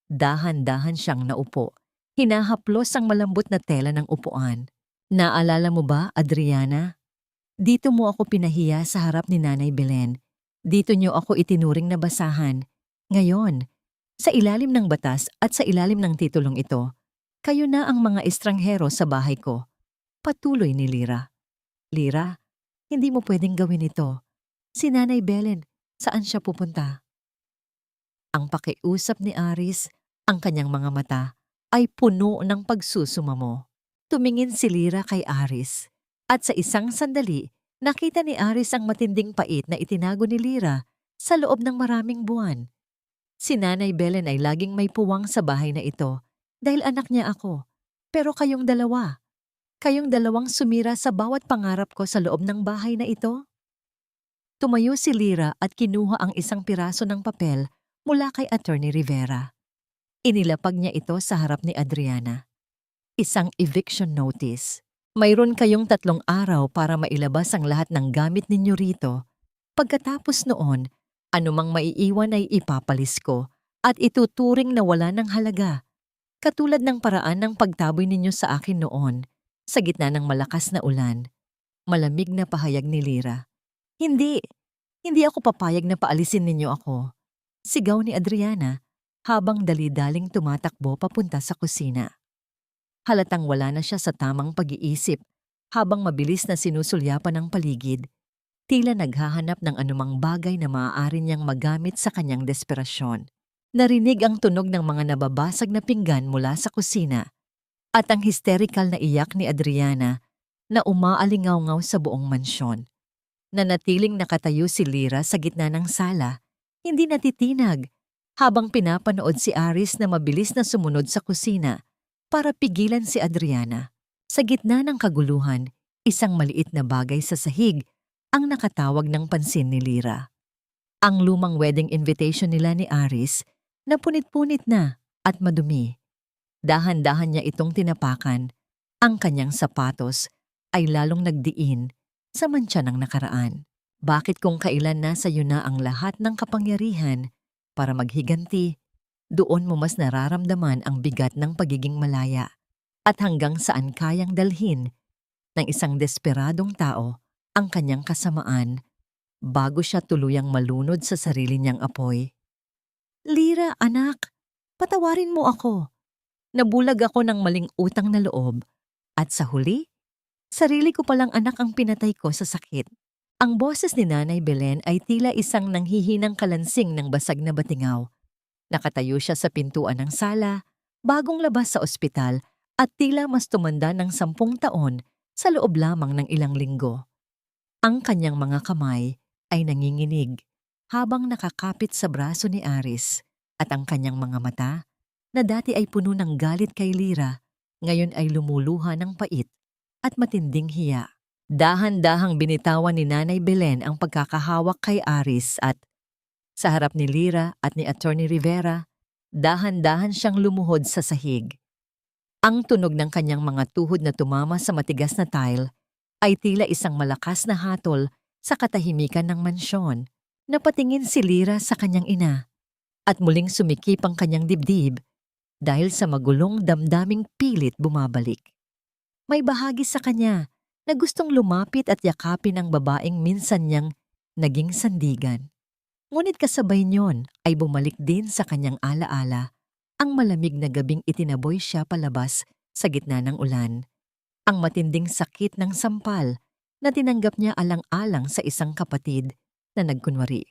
Dahan-dahan siyang naupo. Hinahaplos ang malambot na tela ng upuan. Naalala mo ba, Adriana? Dito mo ako pinahiya sa harap ni Nanay Belen. Dito niyo ako itinuring na basahan. Ngayon, sa ilalim ng batas at sa ilalim ng titulong ito, kayo na ang mga estranghero sa bahay ko. Patuloy ni Lira. Lira, hindi mo pwedeng gawin ito. Si Nanay Belen, saan siya pupunta? Ang pakiusap ni Aris, ang kanyang mga mata, ay puno ng pagsusumamo. Tumingin si Lira kay Aris, at sa isang sandali, nakita ni Aris ang matinding pait na itinago ni Lira sa loob ng maraming buwan. Si Nanay Belen ay laging may puwang sa bahay na ito dahil anak niya ako. Pero kayong dalawang sumira sa bawat pangarap ko sa loob ng bahay na ito. Tumayo si Lira at kinuha ang isang piraso ng papel mula kay Attorney Rivera. Inilapag niya ito sa harap ni Adriana. Isang eviction notice. Mayroon kayong 3 araw para mailabas ang lahat ng gamit ninyo rito. Pagkatapos noon, anumang maiiwan ay ipapalis ko at ituturing na wala ng halaga. Katulad ng paraan ng pagtaboy ninyo sa akin noon, sa gitna ng malakas na ulan. Malamig na pahayag ni Lira. Hindi ako papayag na paalisin ninyo ako. Sigaw ni Adriana habang dali-daling tumatakbo papunta sa kusina. Halatang wala na siya sa tamang pag-iisip habang mabilis na sinusulyapan ang paligid. Tila naghahanap ng anumang bagay na maaari niyang magamit sa kanyang desperasyon. Narinig ang tunog ng mga nababasag na pinggan mula sa kusina at ang hysterical na iyak ni Adriana na umaalingaw-ngaw sa buong mansyon. Nanatiling nakatayo si Lira sa gitna ng sala, hindi natitinag, habang pinapanood si Aris na mabilis na sumunod sa kusina para pigilan si Adriana. Sa gitna ng kaguluhan, isang maliit na bagay sa sahig ang nakatawag ng pansin ni Lira. Ang lumang wedding invitation nila ni Aris na punit-punit na at madumi. Dahan-dahan niya itong tinapakan. Ang kanyang sapatos ay lalong nagdiin sa mantsa ng nakaraan. Bakit kung kailan nasa iyo na ang lahat ng kapangyarihan para maghiganti, doon mo mas nararamdaman ang bigat ng pagiging malaya at hanggang saan kayang dalhin ng isang desperadong tao ang kanyang kasamaan bago siya tuluyang malunod sa sarili niyang apoy. Lira, anak, patawarin mo ako. Nabulag ako ng maling utang na loob at sa huli, sarili ko palang anak ang pinatay ko sa sakit. Ang boses ni Nanay Belen ay tila isang nanghihinang kalansing ng basag na batingaw. Nakatayo siya sa pintuan ng sala, bagong labas sa ospital at tila mas tumanda ng 10 taon sa loob lamang ng ilang linggo. Ang kanyang mga kamay ay nanginginig habang nakakapit sa braso ni Aris at ang kanyang mga mata na dati ay puno ng galit kay Lira, ngayon ay lumuluha ng pait at matinding hiya. Dahan-dahang binitawan ni Nanay Belen ang pagkakahawak kay Aris at Sa harap ni Lira at ni Attorney Rivera, dahan-dahan siyang lumuhod sa sahig. Ang tunog ng kanyang mga tuhod na tumama sa matigas na tile ay tila isang malakas na hatol sa katahimikan ng mansyon. Napatingin si Lira sa kanyang ina at muling sumikip ang kanyang dibdib dahil sa magulong damdaming pilit bumabalik. May bahagi sa kanya na gustong lumapit at yakapin ang babaeng minsan niyang naging sandigan. Ngunit kasabay niyon ay bumalik din sa kanyang alaala ang malamig na gabing itinaboy siya palabas sa gitna ng ulan. Ang matinding sakit ng sampal na tinanggap niya alang-alang sa isang kapatid na nagkunwari.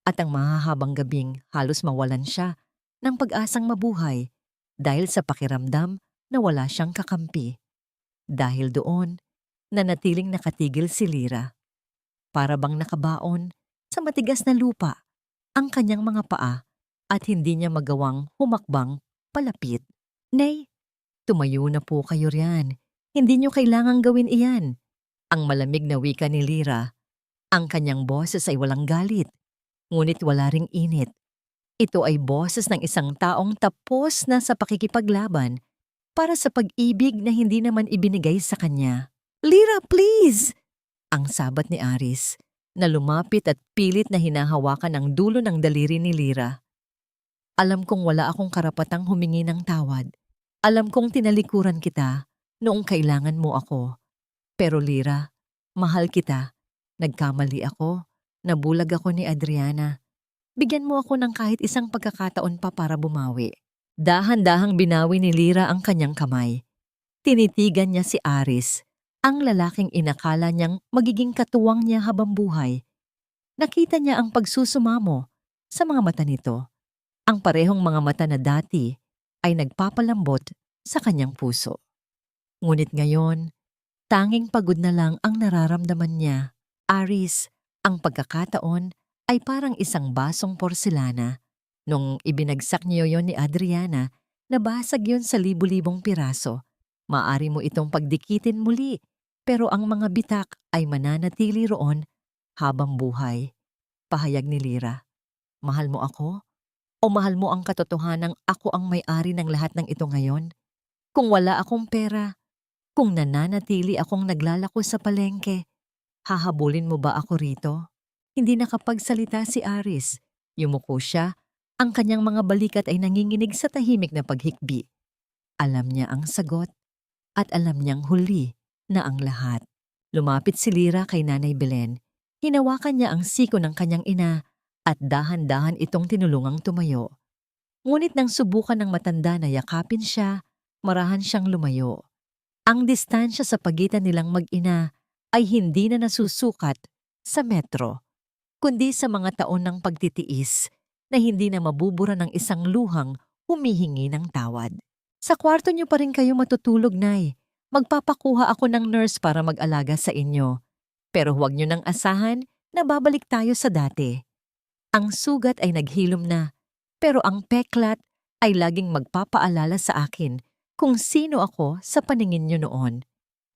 At ang mahahabang gabing halos mawalan siya ng pag-asang mabuhay dahil sa pakiramdam na wala siyang kakampi. Dahil doon, nanatiling nakatigil si Lira. Para bang nakabaon sa matigas na lupa ang kanyang mga paa at hindi niya magawang humakbang palapit. Nay, tumayo na po kayo riyan. Hindi niyo kailangang gawin iyan. Ang malamig na wika ni Lira. Ang kanyang boses ay walang galit, ngunit wala ring init. Ito ay boses ng isang taong tapos na sa pakikipaglaban para sa pag-ibig na hindi naman ibinigay sa kanya. Lira, please! Ang sabat ni Aris, na lumapit at pilit na hinahawakan ang dulo ng daliri ni Lira. Alam kong wala akong karapatang humingi ng tawad. Alam kong tinalikuran kita noong kailangan mo ako. Pero Lira, mahal kita. Nagkamali ako. Nabulag ako ni Adriana. Bigyan mo ako ng kahit isang pagkakataon pa para bumawi. Dahan-dahang binawi ni Lira ang kanyang kamay. Tinitigan niya si Aris, ang lalaking inakala niyang magiging katuwang niya habang buhay. Nakita niya ang pagsusumamo sa mga mata nito. Ang parehong mga mata na dati ay nagpapalambot sa kanyang puso. Ngunit ngayon, tanging pagod na lang ang nararamdaman niya. Aris, ang pagkakataon ay parang isang basong porselana. Nung ibinagsak niyo yon ni Adriana, nabasag yon sa libu-libong piraso. Maari mo itong pagdikitin muli, pero ang mga bitak ay mananatili roon habang buhay. Pahayag ni Lira, mahal mo ako? O mahal mo ang katotohanang ako ang may-ari ng lahat ng ito ngayon? Kung wala akong pera, kung nananatili akong naglalako sa palengke, hahabulin mo ba ako rito? Hindi nakapagsalita si Aris. Yumuko siya. Ang kanyang mga balikat ay nanginginig sa tahimik na paghikbi. Alam niya ang sagot at alam niyang huli na ang lahat. Lumapit si Lira kay Nanay Belen. Hinawakan niya ang siko ng kanyang ina at dahan-dahan itong tinulungang tumayo. Ngunit nang subukan ng matanda na yakapin siya, marahan siyang lumayo. Ang distansya sa pagitan nilang mag-ina ay hindi na nasusukat sa metro, kundi sa mga taon ng pagtitiis na hindi na mabubura ng isang luhang humihingi ng tawad. Sa kwarto niyo pa rin kayo matutulog, Nay. Magpapakuha ako ng nurse para mag-alaga sa inyo. Pero huwag niyo nang asahan na babalik tayo sa dati. Ang sugat ay naghilom na, pero ang peklat ay laging magpapaalala sa akin kung sino ako sa paningin niyo noon.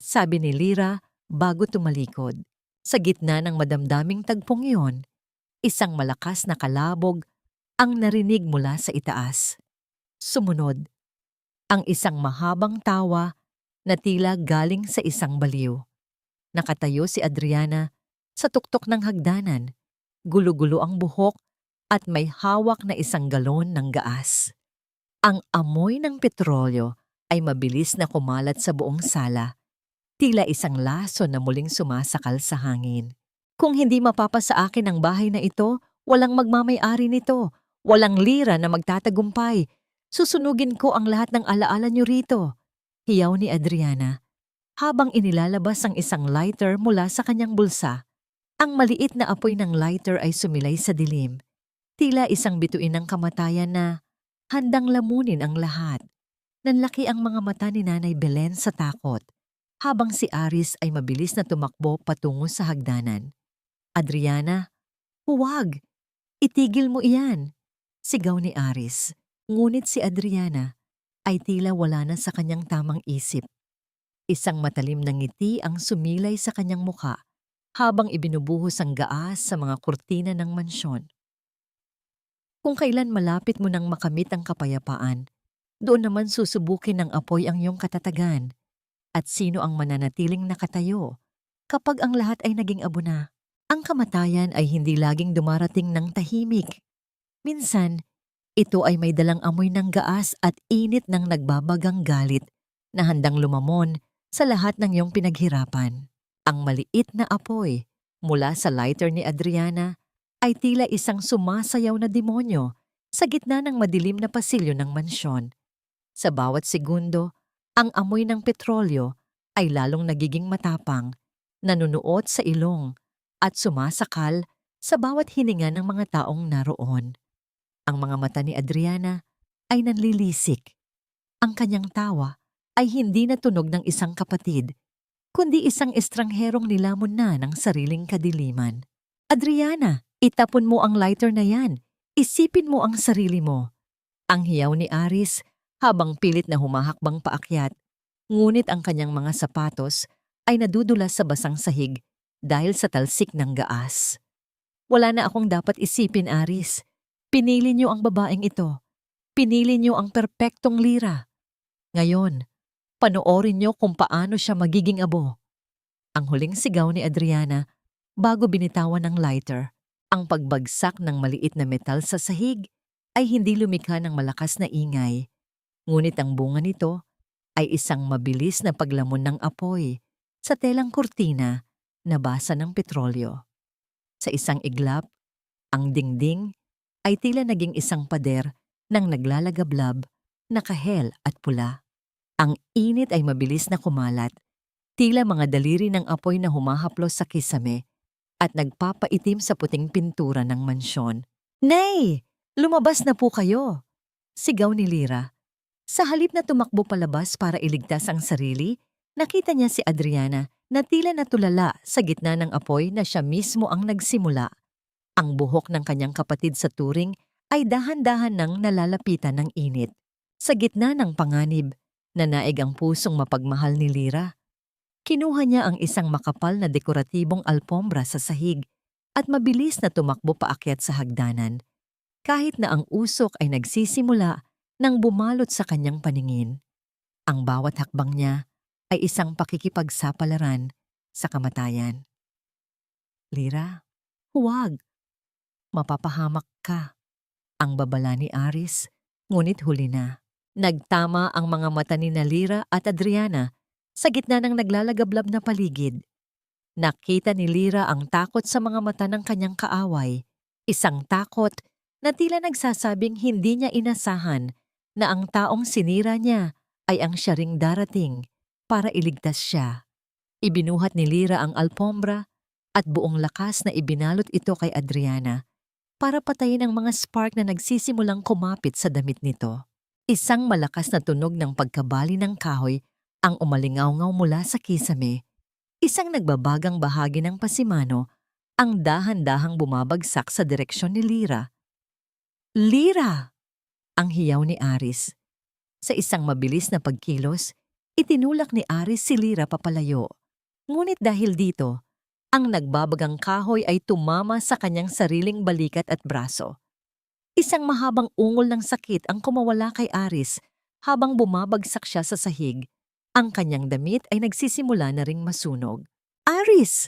Sabi ni Lira bago tumalikod. Sa gitna ng madamdaming tagpong iyon, isang malakas na kalabog ang narinig mula sa itaas. Sumunod, ang isang mahabang tawa na tila galing sa isang baliw. Nakatayo si Adriana sa tuktok ng hagdanan, gulo-gulo ang buhok at may hawak na isang galon ng gaas. Ang amoy ng petrolyo ay mabilis na kumalat sa buong sala, tila isang laso na muling sumasakal sa hangin. Kung hindi mapapasa akin ang bahay na ito, walang magmamay-ari nito. Walang Lira na magtatagumpay. Susunugin ko ang lahat ng alaala niyo rito. Hiyaw ni Adriana, habang inilalabas ang isang lighter mula sa kanyang bulsa. Ang maliit na apoy ng lighter ay sumilay sa dilim. Tila isang bituin ng kamatayan na handang lamunin ang lahat. Nanlaki ang mga mata ni Nanay Belen sa takot, habang si Aris ay mabilis na tumakbo patungo sa hagdanan. Adriana, huwag! Itigil mo iyan! Sigaw ni Aris, ngunit si Adriana ay tila wala na sa kanyang tamang isip. Isang matalim na ngiti ang sumilay sa kanyang mukha habang ibinubuhos ang gaas sa mga kurtina ng mansyon. Kung kailan malapit mo nang makamit ang kapayapaan, doon naman susubukin ng apoy ang iyong katatagan. At sino ang mananatiling nakatayo kapag ang lahat ay naging abo na? Ang kamatayan ay hindi laging dumarating ng tahimik. Minsan, ito ay may dalang amoy ng gaas at init ng nagbabagang galit na handang lumamon sa lahat ng iyong pinaghirapan. Ang maliit na apoy mula sa lighter ni Adriana ay tila isang sumasayaw na demonyo sa gitna ng madilim na pasilyo ng mansyon. Sa bawat segundo, ang amoy ng petrolyo ay lalong nagiging matapang, nanunuot sa ilong at sumasakal sa bawat hininga ng mga taong naroon. Ang mga mata ni Adriana ay nanlilisik. Ang kanyang tawa ay hindi na tunog ng isang kapatid, kundi isang estrangherong nilamon na ng sariling kadiliman. Adriana, itapon mo ang lighter na yan. Isipin mo ang sarili mo. Ang hiyaw ni Aris habang pilit na humahakbang paakyat, ngunit ang kanyang mga sapatos ay nadudulas sa basang sahig dahil sa talsik ng gaas. Wala na akong dapat isipin, Aris. Pinili niyo ang babaeng ito. Pinili niyo ang perpektong Lira. Ngayon, panoorin niyo kung paano siya magiging abo. Ang huling sigaw ni Adriana bago binitawan ng lighter. Ang pagbagsak ng maliit na metal sa sahig ay hindi lumikha ng malakas na ingay. Ngunit ang bunga nito ay isang mabilis na paglamon ng apoy sa telang kurtina na basa ng petrolyo. Sa isang iglap, ang dingding ay tila naging isang pader ng naglalagablab na kahel at pula. Ang init ay mabilis na kumalat, tila mga daliri ng apoy na humahaplos sa kisame at nagpapaitim sa puting pintura ng mansyon. "Nay! Lumabas na po kayo!" Sigaw ni Lira. Sa halip na tumakbo palabas para iligtas ang sarili, nakita niya si Adriana na tila natulala sa gitna ng apoy na siya mismo ang nagsimula. Ang buhok ng kanyang kapatid sa turing ay dahan-dahan nang nalalapitan ng init. Sa gitna ng panganib, nanaig ang pusong mapagmahal ni Lira. Kinuha niya ang isang makapal na dekoratibong alpombra sa sahig at mabilis na tumakbo paakyat sa hagdanan. Kahit na ang usok ay nagsisimula nang bumalot sa kanyang paningin. Ang bawat hakbang niya ay isang pakikipagsapalaran sa kamatayan. "Lira, huwag. Mapapahamak ka." Ang babala ni Aris, ngunit huli na. Nagtama ang mga mata ni Lira at Adriana sa gitna ng naglalagablab na paligid. Nakita ni Lira ang takot sa mga mata ng kanyang kaaway. Isang takot na tila nagsasabing hindi niya inasahan na ang taong sinira niya ay ang siya ring darating para iligtas siya. Ibinuhat ni Lira ang alpombra at buong lakas na ibinalot ito kay Adriana para patayin ang mga spark na nagsisimulang kumapit sa damit nito. Isang malakas na tunog ng pagkabali ng kahoy ang umalingaw-ngaw mula sa kisame. Isang nagbabagang bahagi ng pasimano ang dahan-dahang bumabagsak sa direksyon ni Lira. "Lira!" Ang hiyaw ni Aris. Sa isang mabilis na pagkilos, itinulak ni Aris si Lira papalayo. Ngunit dahil dito, ang nagbabagang kahoy ay tumama sa kanyang sariling balikat at braso. Isang mahabang ungol ng sakit ang kumawala kay Aris habang bumabagsak siya sa sahig. Ang kanyang damit ay nagsisimula na ring masunog. "Aris!"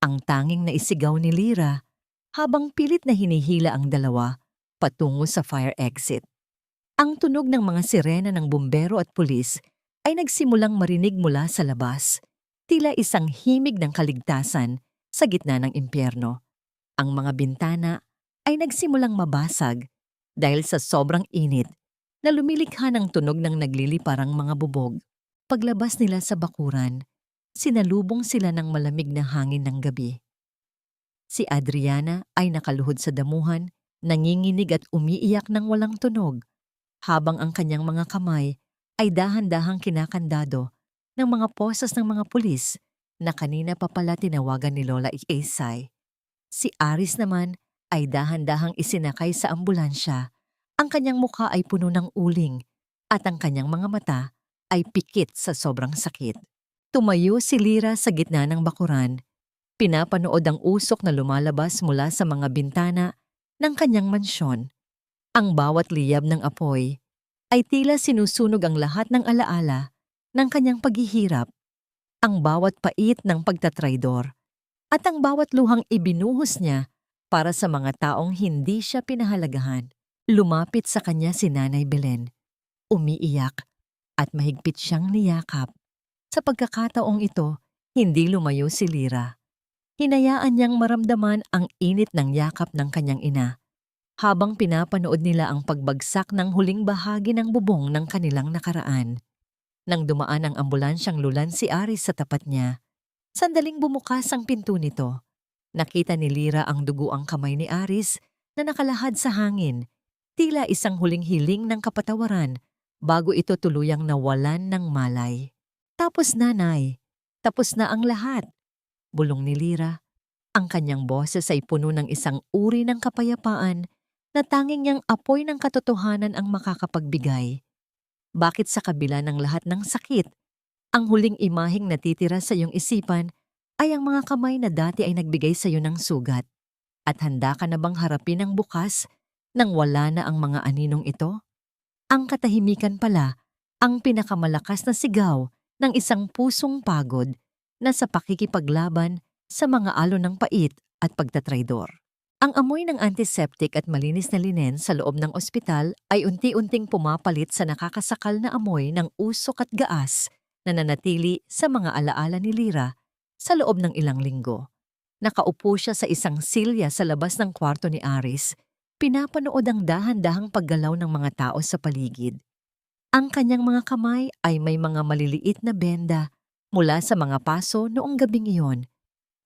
Ang tanging naisigaw ni Lira habang pilit na hinihila ang dalawa patungo sa fire exit. Ang tunog ng mga sirena ng bumbero at pulis ay nagsimulang marinig mula sa labas, tila isang himig ng kaligtasan sa gitna ng impyerno. Ang mga bintana ay nagsimulang mabasag dahil sa sobrang init na lumilikha ng tunog ng nagliliparang mga bubog. Paglabas nila sa bakuran, sinalubong sila ng malamig na hangin ng gabi. Si Adriana ay nakaluhod sa damuhan, nanginginig at umiiyak ng walang tunog, habang ang kanyang mga kamay ay dahan-dahang kinakandado ng mga posas ng mga pulis na kanina pa pala tinawagan ni Lola Isay. Si Aris naman ay dahan-dahang isinakay sa ambulansya. Ang kanyang mukha ay puno ng uling at ang kanyang mga mata ay pikit sa sobrang sakit. Tumayo si Lira sa gitna ng bakuran. Pinapanood ang usok na lumalabas mula sa mga bintana ng kanyang mansyon. Ang bawat liyab ng apoy ay tila sinusunog ang lahat ng alaala ng kanyang paghihirap, ang bawat pait ng pagtatraydor, at ang bawat luhang ibinuhos niya para sa mga taong hindi siya pinahalagahan. Lumapit sa kanya si Nanay Belen, umiiyak at mahigpit siyang niyakap. Sa pagkakataong ito, hindi lumayo si Lira. Hinayaan niyang maramdaman ang init ng yakap ng kanyang ina habang pinapanood nila ang pagbagsak ng huling bahagi ng bubong ng kanilang nakaraan. Nang dumaan ang ambulansyang lulan si Aris sa tapat niya, sandaling bumukas ang pinto nito. Nakita ni Lira ang duguang kamay ni Aris na nakalahad sa hangin, tila isang huling hiling ng kapatawaran bago ito tuluyang nawalan ng malay. Tapos nanay, tapos na ang lahat, bulong ni Lira. Ang kanyang boses ay puno ng isang uri ng kapayapaan na tanging niyang apoy ng katotohanan ang makakapagbigay. Bakit sa kabila ng lahat ng sakit, ang huling imaheng natitira sa iyong isipan ay ang mga kamay na dati ay nagbigay sa iyo ng sugat? At handa ka na bang harapin ang bukas nang wala na ang mga aninong ito? Ang katahimikan pala ang pinakamalakas na sigaw ng isang pusong pagod na sa pakikipaglaban sa mga alon ng pait at pagtatraydor. Ang amoy ng antiseptic at malinis na linen sa loob ng ospital ay unti-unting pumapalit sa nakakasakal na amoy ng usok at gaas na nanatili sa mga alaala ni Lira sa loob ng ilang linggo. Nakaupo siya sa isang silya sa labas ng kwarto ni Aris, pinapanood ang dahan-dahang paggalaw ng mga tao sa paligid. Ang kanyang mga kamay ay may mga maliliit na benda mula sa mga paso noong gabing iyon.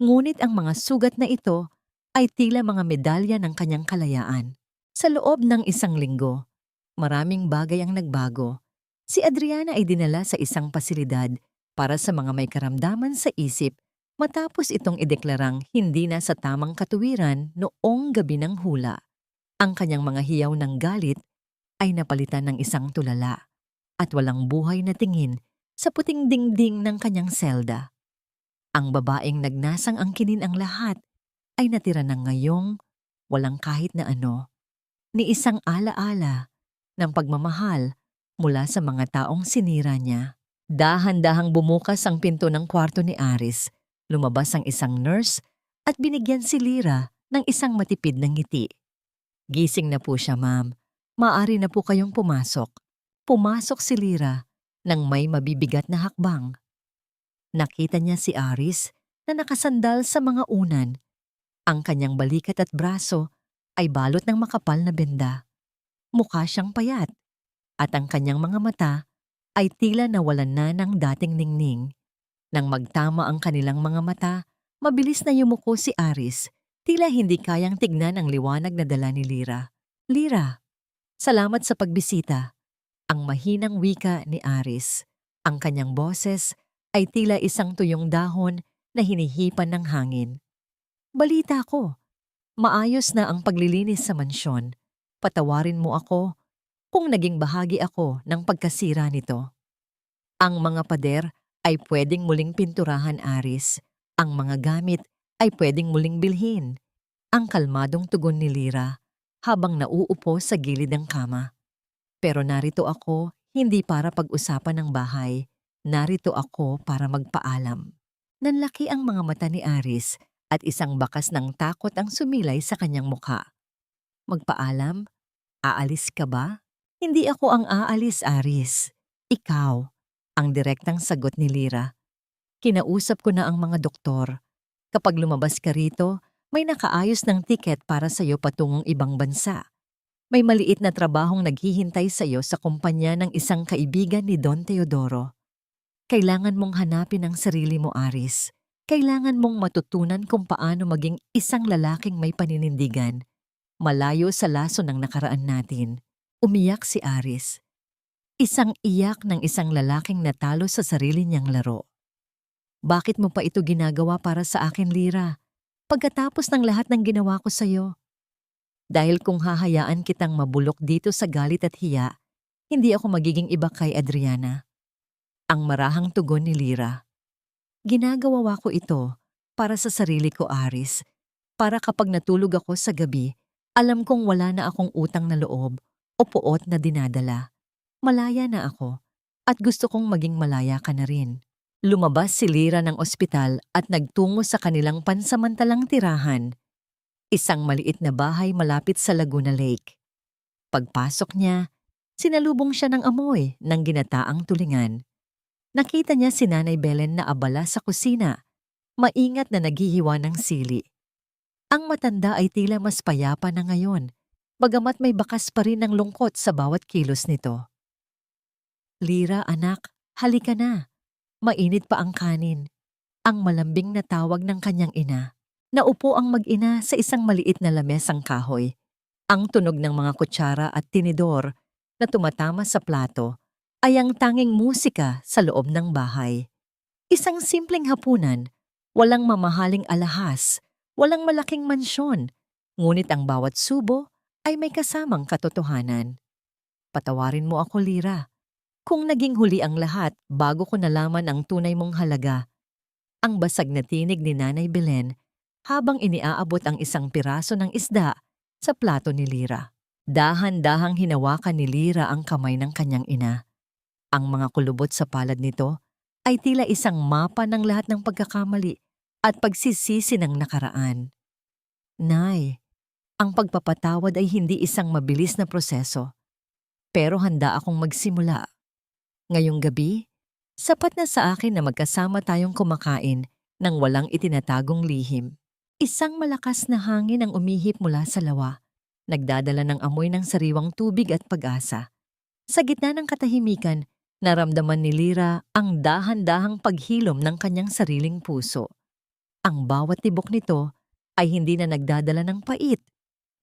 Ngunit ang mga sugat na ito ay tila mga medalya ng kanyang kalayaan. Sa loob ng isang linggo, maraming bagay ang nagbago. Si Adriana ay dinala sa isang pasilidad para sa mga may karamdaman sa isip matapos itong ideklarang hindi na sa tamang katuwiran noong gabi ng hula. Ang kanyang mga hiyaw ng galit ay napalitan ng isang tulala at walang buhay na tingin sa puting dingding ng kanyang selda. Ang babaeng nagnasang angkinin ang lahat ay natira ng ngayong walang kahit na ano, ni isang alaala ng pagmamahal mula sa mga taong sinira niya. Dahan-dahang bumukas ang pinto ng kwarto ni Aris, lumabas ang isang nurse at binigyan si Lira ng isang matipid na ngiti. Gising na po siya, ma'am. Maaari na po kayong pumasok. Pumasok si Lira nang may mabibigat na hakbang. Nakita niya si Aris na nakasandal sa mga unan. Ang kanyang balikat at braso ay balot ng makapal na benda. Mukha siyang payat at ang kanyang mga mata ay tila nawalan na ng dating ningning. Nang magtama ang kanilang mga mata, mabilis na yumuko si Aris, tila hindi kayang tignan ang liwanag na dala ni Lira. Lira, salamat sa pagbisita. Ang mahinang wika ni Aris. Ang kanyang boses ay tila isang tuyong dahon na hinihipan ng hangin. Balita ko, maayos na ang paglilinis sa mansyon. Patawarin mo ako kung naging bahagi ako ng pagkasira nito. Ang mga pader ay pwedeng muling pinturahan, Aris. Ang mga gamit ay pwedeng muling bilhin. Ang kalmadong tugon ni Lira habang nauupo sa gilid ng kama. Pero narito ako hindi para pag-usapan ng bahay. Narito ako para magpaalam. Nanlaki ang mga mata ni Aris at isang bakas ng takot ang sumilay sa kanyang mukha. Magpaalam? Aalis ka ba? Hindi ako ang aalis, Aris. Ikaw, ang direktang sagot ni Lira. Kinausap ko na ang mga doktor. Kapag lumabas ka rito, may nakaayos ng tiket para sa'yo patungong ibang bansa. May maliit na trabahong naghihintay sa'yo sa kumpanya ng isang kaibigan ni Don Teodoro. Kailangan mong hanapin ang sarili mo, Aris. Kailangan mong matutunan kung paano maging isang lalaking may paninindigan, malayo sa laso ng nakaraan natin. Umiyak si Aris. Isang iyak ng isang lalaking natalo sa sarili niyang laro. Bakit mo pa ito ginagawa para sa akin, Lira? Pagkatapos ng lahat ng ginawa ko sa'yo. Dahil kung hahayaan kitang mabulok dito sa galit at hiya, hindi ako magiging iba kay Adriana. Ang marahang tugon ni Lira. Ginagawa ko ito para sa sarili ko, Aris. Para kapag natulog ako sa gabi, Alam kong wala na akong utang na loob o puot na dinadala. Malaya na ako at gusto kong maging malaya ka na rin. Lumabas si Lira ng ospital at nagtungo sa kanilang pansamantalang tirahan, isang maliit na bahay malapit sa Laguna Lake. Pagpasok niya, sinalubong siya ng amoy ng ginataang tulingan. Nakita niya si Nanay Belen na abala sa kusina, maingat na naghihiwa ng sili. Ang matanda ay tila mas payapa na ngayon, bagamat may bakas pa rin ng lungkot sa bawat kilos nito. Lira, anak, halika na. Mainit pa ang kanin. Ang malambing na tawag ng kanyang ina. Naupo ang mag-ina sa isang maliit na lamesang kahoy. Ang tunog ng mga kutsara at tinidor na tumatama sa plato ay ang tanging musika sa loob ng bahay. Isang simpleng hapunan, walang mamahaling alahas, walang malaking mansyon, ngunit ang bawat subo ay may kasamang katotohanan. Patawarin mo ako, Lira, kung naging huli ang lahat bago ko nalaman ang tunay mong halaga. Ang basag na tinig ni Nanay Belen habang iniaabot ang isang piraso ng isda sa plato ni Lira. Dahan-dahang hinawakan ni Lira ang kamay ng kanyang ina. Ang mga kulubot sa palad nito ay tila isang mapa ng lahat ng pagkakamali at pagsisisi ng nakaraan. Nay, ang pagpapatawad ay hindi isang mabilis na proseso, pero handa akong magsimula. Ngayong gabi, sapat na sa akin na magkasama tayong kumakain ng walang itinatagong lihim. Isang malakas na hangin ang umihip mula sa lawa, nagdadala ng amoy ng sariwang tubig at pag-asa. Sa gitna ng katahimikan, naramdaman ni Lira ang dahan-dahang paghilom ng kanyang sariling puso. Ang bawat tibok nito ay hindi na nagdadala ng pait,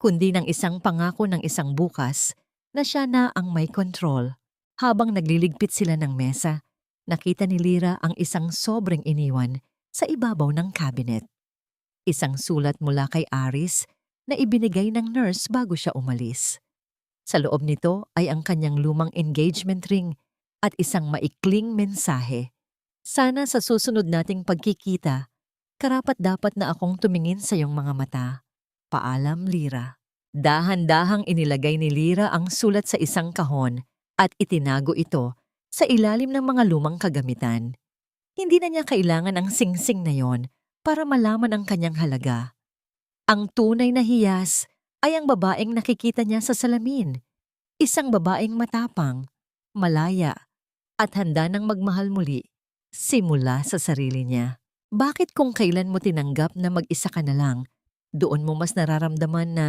kundi ng isang pangako ng isang bukas na siya na ang may kontrol. Habang nagliligpit sila ng mesa, nakita ni Lira ang isang sobrang iniwan sa ibabaw ng cabinet. Isang sulat mula kay Aris na ibinigay ng nurse bago siya umalis. Sa loob nito ay ang kanyang lumang engagement ring at isang maikling mensahe. Sana sa susunod nating pagkikita, karapat-dapat na akong tumingin sa iyong mga mata. Paalam, Lira. Dahan-dahang inilagay ni Lira ang sulat sa isang kahon at itinago ito sa ilalim ng mga lumang kagamitan. Hindi na niya kailangan ang singsing na yon para malaman ang kanyang halaga. Ang tunay na hiyas ay ang babaeng nakikita niya sa salamin. Isang babaeng matapang, malaya, at handa nang magmahal muli, simula sa sarili niya. Bakit kung kailan mo tinanggap na mag-isa ka na lang, doon mo mas nararamdaman na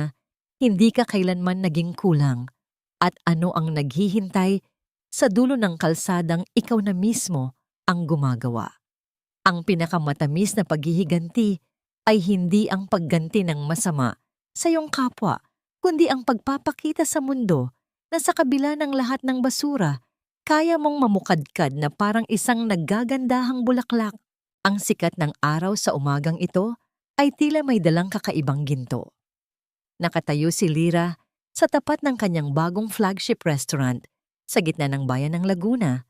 hindi ka kailanman naging kulang? At ano ang naghihintay sa dulo ng kalsadang ikaw na mismo ang gumagawa? Ang pinakamatamis na paghihiganti ay hindi ang pagganti ng masama sa iyong kapwa, kundi ang pagpapakita sa mundo na sa kabila ng lahat ng basura, kaya mong mamukadkad na parang isang naggagandahang bulaklak. Ang sikat ng araw sa umagang ito ay tila may dalang kakaibang ginto. Nakatayo si Lira sa tapat ng kanyang bagong flagship restaurant sa gitna ng bayan ng Laguna.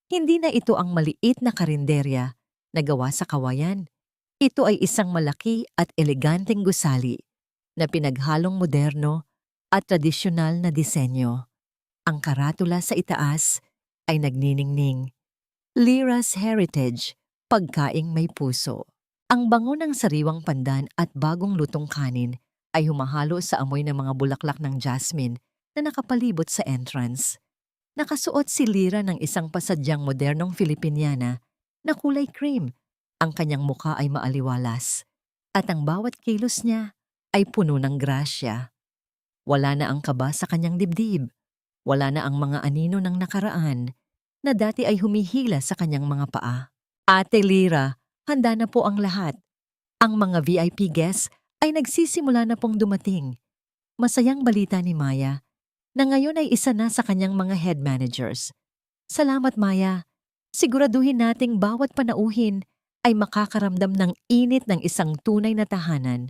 Hindi na ito ang maliit na karinderya na gawa sa kawayan. Ito ay isang malaki at eleganteng gusali na pinaghalong moderno at tradisyonal na disenyo. Ang karatula sa itaas ay nagniningning, Lira's Heritage, pagkaing may puso. Ang bango ng sariwang pandan at bagong lutong kanin ay humahalo sa amoy ng mga bulaklak ng jasmine na nakapalibot sa entrance. Nakasuot si Lira ng isang pasadyang modernong Filipiniana na kulay cream. Ang kanyang muka ay maaliwalas at ang bawat kilos niya ay puno ng grasya. Wala na ang kaba sa kanyang dibdib. Wala na ang mga anino ng nakaraan na dati ay humihila sa kanyang mga paa. Ate Lira, handa na po ang lahat. Ang mga VIP guests ay nagsisimula na pong dumating. Masayang balita ni Maya na ngayon ay isa na sa kanyang mga head managers. Salamat, Maya. Siguraduhin nating bawat panauhin ay makakaramdam ng init ng isang tunay na tahanan.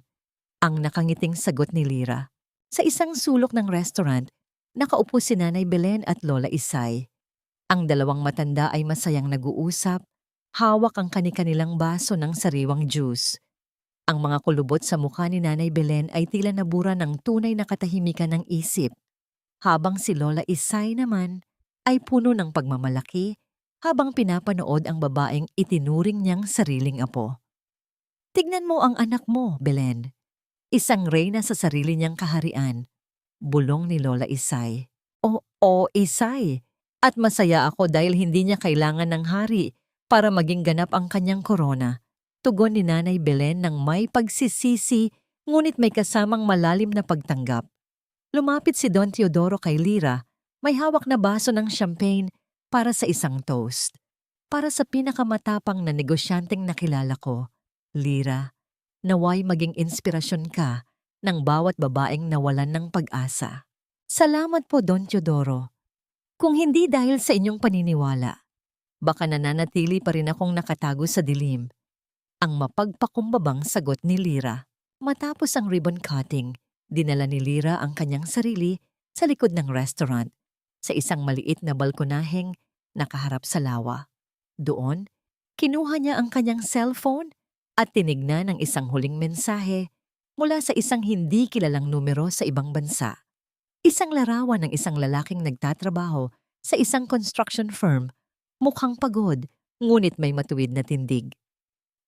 Ang nakangiting sagot ni Lira. Sa isang sulok ng restaurant, nakaupo si Nanay Belen at Lola Isay. Ang dalawang matanda ay masayang nag-uusap, hawak ang kani-kanilang baso ng sariwang juice. Ang mga kulubot sa mukha ni Nanay Belen ay tila nabura ng tunay na katahimikan ng isip, habang si Lola Isay naman ay puno ng pagmamalaki habang pinapanood ang babaeng itinuring niyang sariling apo. Tignan mo ang anak mo, Belen. Isang reyna sa sarili niyang kaharian, bulong ni Lola Isay. O Isay, at masaya ako dahil hindi niya kailangan ng hari para maging ganap ang kanyang korona. Tugon ni Nanay Belen ng may pagsisisi ngunit may kasamang malalim na pagtanggap. Lumapit si Don Teodoro kay Lira, may hawak na baso ng champagne para sa isang toast. Para sa pinakamatapang na negosyanteng nakilala ko, Lira, naway maging inspirasyon ka ng bawat babaeng nawalan ng pag-asa. Salamat po, Don Teodoro. Kung hindi dahil sa inyong paniniwala, baka nananatili pa rin akong nakatago sa dilim. Ang mapagpakumbabang sagot ni Lira. Matapos ang ribbon cutting, dinala ni Lira ang kanyang sarili sa likod ng restaurant sa isang maliit na balkonaheng nakaharap sa lawa. Doon, kinuha niya ang kanyang cellphone at tinignan ang isang huling mensahe mula sa isang hindi kilalang numero sa ibang bansa. Isang larawan ng isang lalaking nagtatrabaho sa isang construction firm, mukhang pagod, ngunit may matuwid na tindig.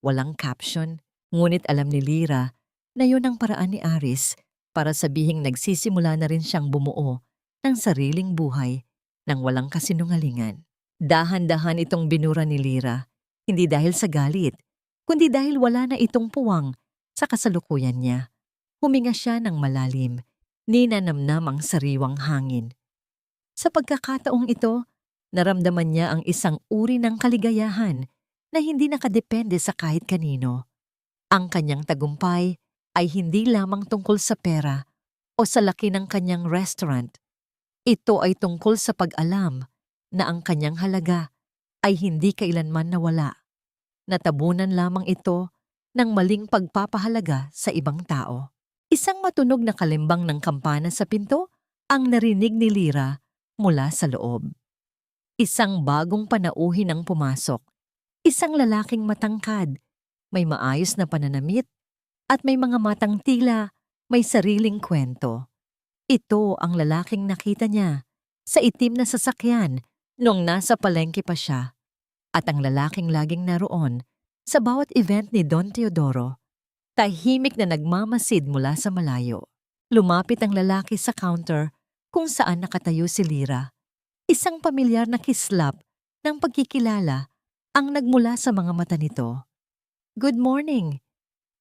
Walang caption, ngunit alam ni Lira na yun ang paraan ni Aris para sabihing nagsisimula na rin siyang bumuo ng sariling buhay nang walang kasinungalingan. Dahan-dahan itong binura ni Lira, hindi dahil sa galit, kundi dahil wala na itong puwang sa kasalukuyan niya. Huminga siya ng malalim, ninanamnam ang sariwang hangin. Sa pagkakataong ito, naramdaman niya ang isang uri ng kaligayahan na hindi nakadepende sa kahit kanino. Ang kanyang tagumpay ay hindi lamang tungkol sa pera o sa laki ng kanyang restaurant. Ito ay tungkol sa pag-alam na ang kanyang halaga ay hindi kailanman nawala. Natabunan lamang ito ng maling pagpapahalaga sa ibang tao. Isang matunog na kalimbang ng kampana sa pinto ang narinig ni Lira mula sa loob. Isang bagong panauhin ang pumasok. Isang lalaking matangkad, may maayos na pananamit, at may mga matang tila may sariling kwento. Ito ang lalaking nakita niya sa itim na sasakyan noong nasa palengke pa siya, at ang lalaking laging naroon sa bawat event ni Don Teodoro. Tahimik na nagmamasid mula sa malayo. Lumapit ang lalaki sa counter kung saan nakatayo si Lira. Isang pamilyar na kislap ng pagkikilala ang nagmula sa mga mata nito. Good morning.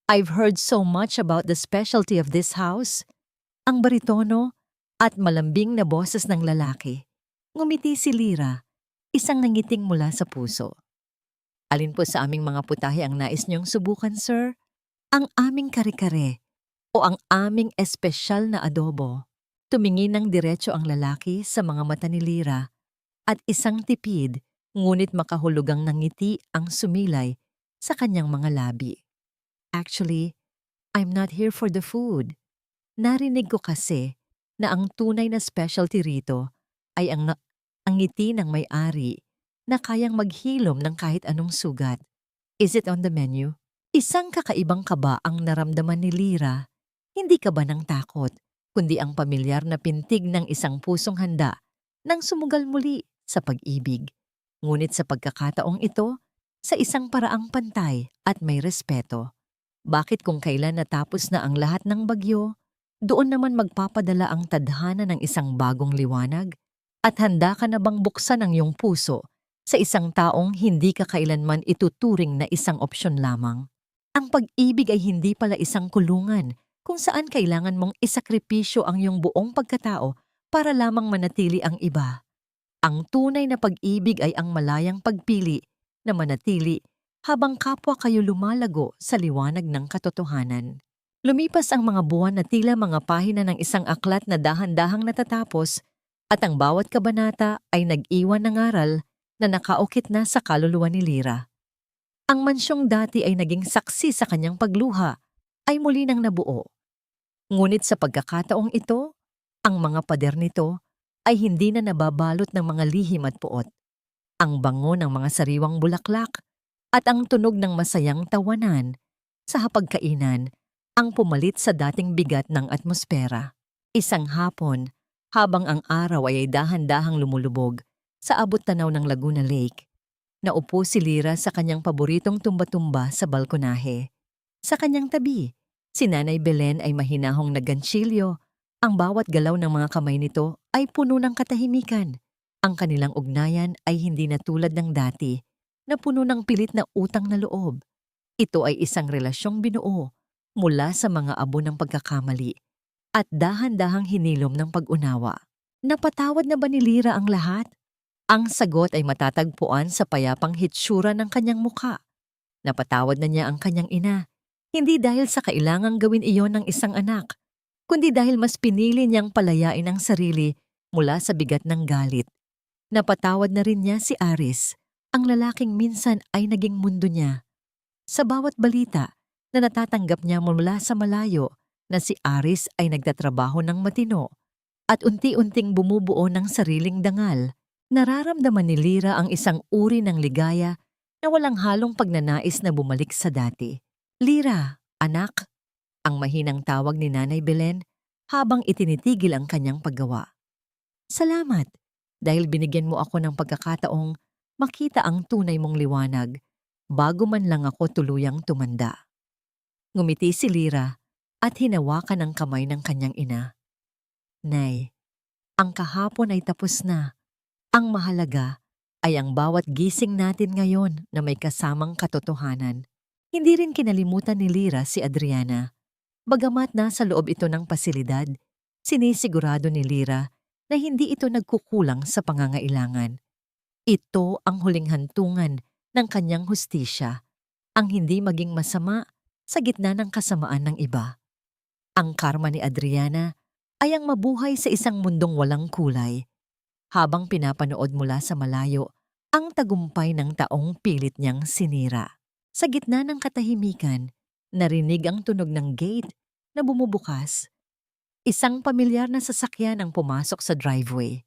I've heard so much about the specialty of this house. Ang baritono at malambing na boses ng lalaki. Ngumiti si Lira, isang nangiting mula sa puso. Alin po sa aming mga putahe ang nais niyong subukan, sir? Ang aming kare-kare o ang aming espesyal na adobo. Tumingin ng diretso ang lalaki sa mga mata ni Lira at isang tipid ngunit makahulugang nangiti ang sumilay sa kanyang mga labi. Actually, I'm not here for the food. Narinig ko kasi na ang tunay na specialty rito ay ang ngiti ng may-ari na kayang maghilom ng kahit anong sugat. Is it on the menu? Isang kakaibang kaba ang naramdaman ni Lira. Hindi kaba ng takot, kundi ang pamilyar na pintig ng isang pusong handa nang sumugal muli sa pag-ibig. Ngunit sa pagkakataong ito, sa isang paraang pantay at may respeto. Bakit kung kailan natapos na ang lahat ng bagyo, doon naman magpapadala ang tadhana ng isang bagong liwanag? At handa ka na bang buksan ang iyong puso sa isang taong hindi ka kailanman ituturing na isang opsyon lamang? Ang pag-ibig ay hindi pala isang kulungan kung saan kailangan mong isakripisyo ang iyong buong pagkatao para lamang manatili ang iba. Ang tunay na pag-ibig ay ang malayang pagpili na manatili habang kapwa kayo lumalago sa liwanag ng katotohanan. Lumipas ang mga buwan na tila mga pahina ng isang aklat na dahan-dahang natatapos at ang bawat kabanata ay nag-iwan ng aral na nakaukit na sa kaluluwa ni Lira. Ang mansyong dati ay naging saksi sa kanyang pagluha ay muli nang nabuo. Ngunit sa pagkakataong ito, ang mga pader nito ay hindi na nababalot ng mga lihim at puot. Ang bango ng mga sariwang bulaklak at ang tunog ng masayang tawanan sa hapagkainan ang pumalit sa dating bigat ng atmosfera. Isang hapon, habang ang araw ay dahan-dahang lumulubog sa abot-tanaw ng Laguna Lake, naupo si Lyra sa kanyang paboritong tumba-tumba sa balkonahe. Sa kanyang tabi, si Nanay Belen ay mahinahong nagganchilyo. Ang bawat galaw ng mga kamay nito ay puno ng katahimikan. Ang kanilang ugnayan ay hindi na tulad ng dati, na puno ng pilit na utang na loob. Ito ay isang relasyong binuo mula sa mga abo ng pagkakamali at dahan-dahang hinilom ng pag-unawa. Napatawad na ba ni Lyra ang lahat? Ang sagot ay matatagpuan sa payapang hitsura ng kanyang muka. Napatawad na niya ang kanyang ina, hindi dahil sa kailangang gawin iyon ng isang anak, kundi dahil mas pinili niyang palayain ang sarili mula sa bigat ng galit. Napatawad na rin niya si Aris, ang lalaking minsan ay naging mundo niya. Sa bawat balita na natatanggap niya mula sa malayo na si Aris ay nagtatrabaho ng matino at unti-unting bumubuo ng sariling dangal, nararamdaman ni Lyra ang isang uri ng ligaya na walang halong pagnanais na bumalik sa dati. Lyra, anak, ang mahinang tawag ni Nanay Belen habang itinitigil ang kanyang paggawa. Salamat, dahil binigyan mo ako ng pagkakataong makita ang tunay mong liwanag bago man lang ako tuluyang tumanda. Ngumiti si Lyra at hinawakan ang kamay ng kanyang ina. Nay, ang kahapon ay tapos na. Ang mahalaga ay ang bawat gising natin ngayon na may kasamang katotohanan. Hindi rin kinalimutan ni Lyra si Adriana. Bagamat nasa loob ito ng pasilidad, sinisigurado ni Lyra na hindi ito nagkukulang sa pangangailangan. Ito ang huling hantungan ng kanyang hustisya, ang hindi maging masama sa gitna ng kasamaan ng iba. Ang karma ni Adriana ay ang mabuhay sa isang mundong walang kulay, habang pinapanood mula sa malayo ang tagumpay ng taong pilit niyang sinira. Sa gitna ng katahimikan, narinig ang tunog ng gate na bumubukas. Isang pamilyar na sasakyan ang pumasok sa driveway.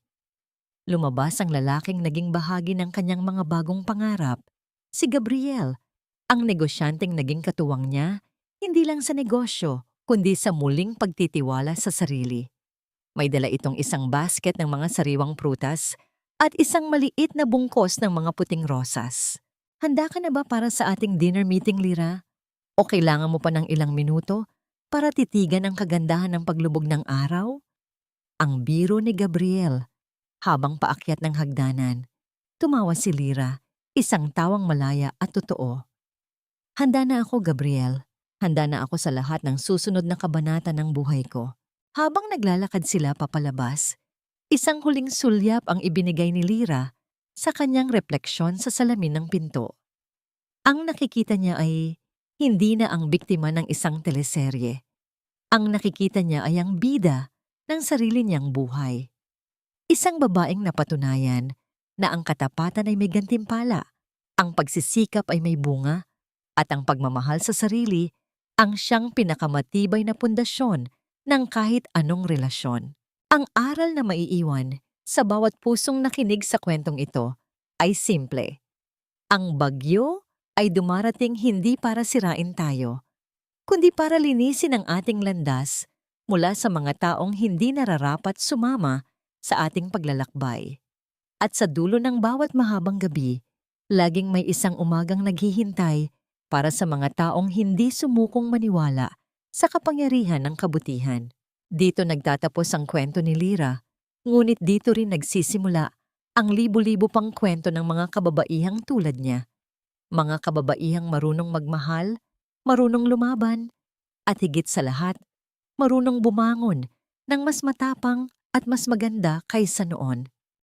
Lumabas ang lalaking naging bahagi ng kanyang mga bagong pangarap, si Gabriel, ang negosyanteng naging katuwang niya, hindi lang sa negosyo, kundi sa muling pagtitiwala sa sarili. May dala itong isang basket ng mga sariwang prutas at isang maliit na bungkos ng mga puting rosas. Handa ka na ba para sa ating dinner meeting, Lyra? O kailangan mo pa ng ilang minuto para titigan ang kagandahan ng paglubog ng araw? Ang biro ni Gabriel. Habang paakyat ng hagdanan, tumawa si Lyra, isang tawang malaya at totoo. Handa na ako, Gabriel. Handa na ako sa lahat ng susunod na kabanata ng buhay ko. Habang naglalakad sila papalabas, isang huling sulyap ang ibinigay ni Lyra sa kanyang refleksyon sa salamin ng pinto. Ang nakikita niya ay hindi na ang biktima ng isang teleserye. Ang nakikita niya ay ang bida ng sarili niyang buhay. Isang babaeng napatunayan na ang katapatan ay may gantimpala, ang pagsisikap ay may bunga, at ang pagmamahal sa sarili ang siyang pinakamatibay na pundasyon ng kahit anong relasyon. Ang aral na maiiwan sa bawat pusong nakinig sa kwentong ito ay simple. Ang bagyo ay dumarating hindi para sirain tayo, kundi para linisin ang ating landas mula sa mga taong hindi nararapat sumama sa ating paglalakbay. At sa dulo ng bawat mahabang gabi, laging may isang umagang naghihintay para sa mga taong hindi sumukong maniwala sa kapangyarihan ng kabutihan. Dito nagtatapos ang kwento ni Lyra, ngunit dito rin nagsisimula ang libo-libo pang kwento ng mga kababaihang tulad niya. Mga kababaihang marunong magmahal, marunong lumaban, at higit sa lahat, marunong bumangon ng mas matapang at mas maganda kaysa noon.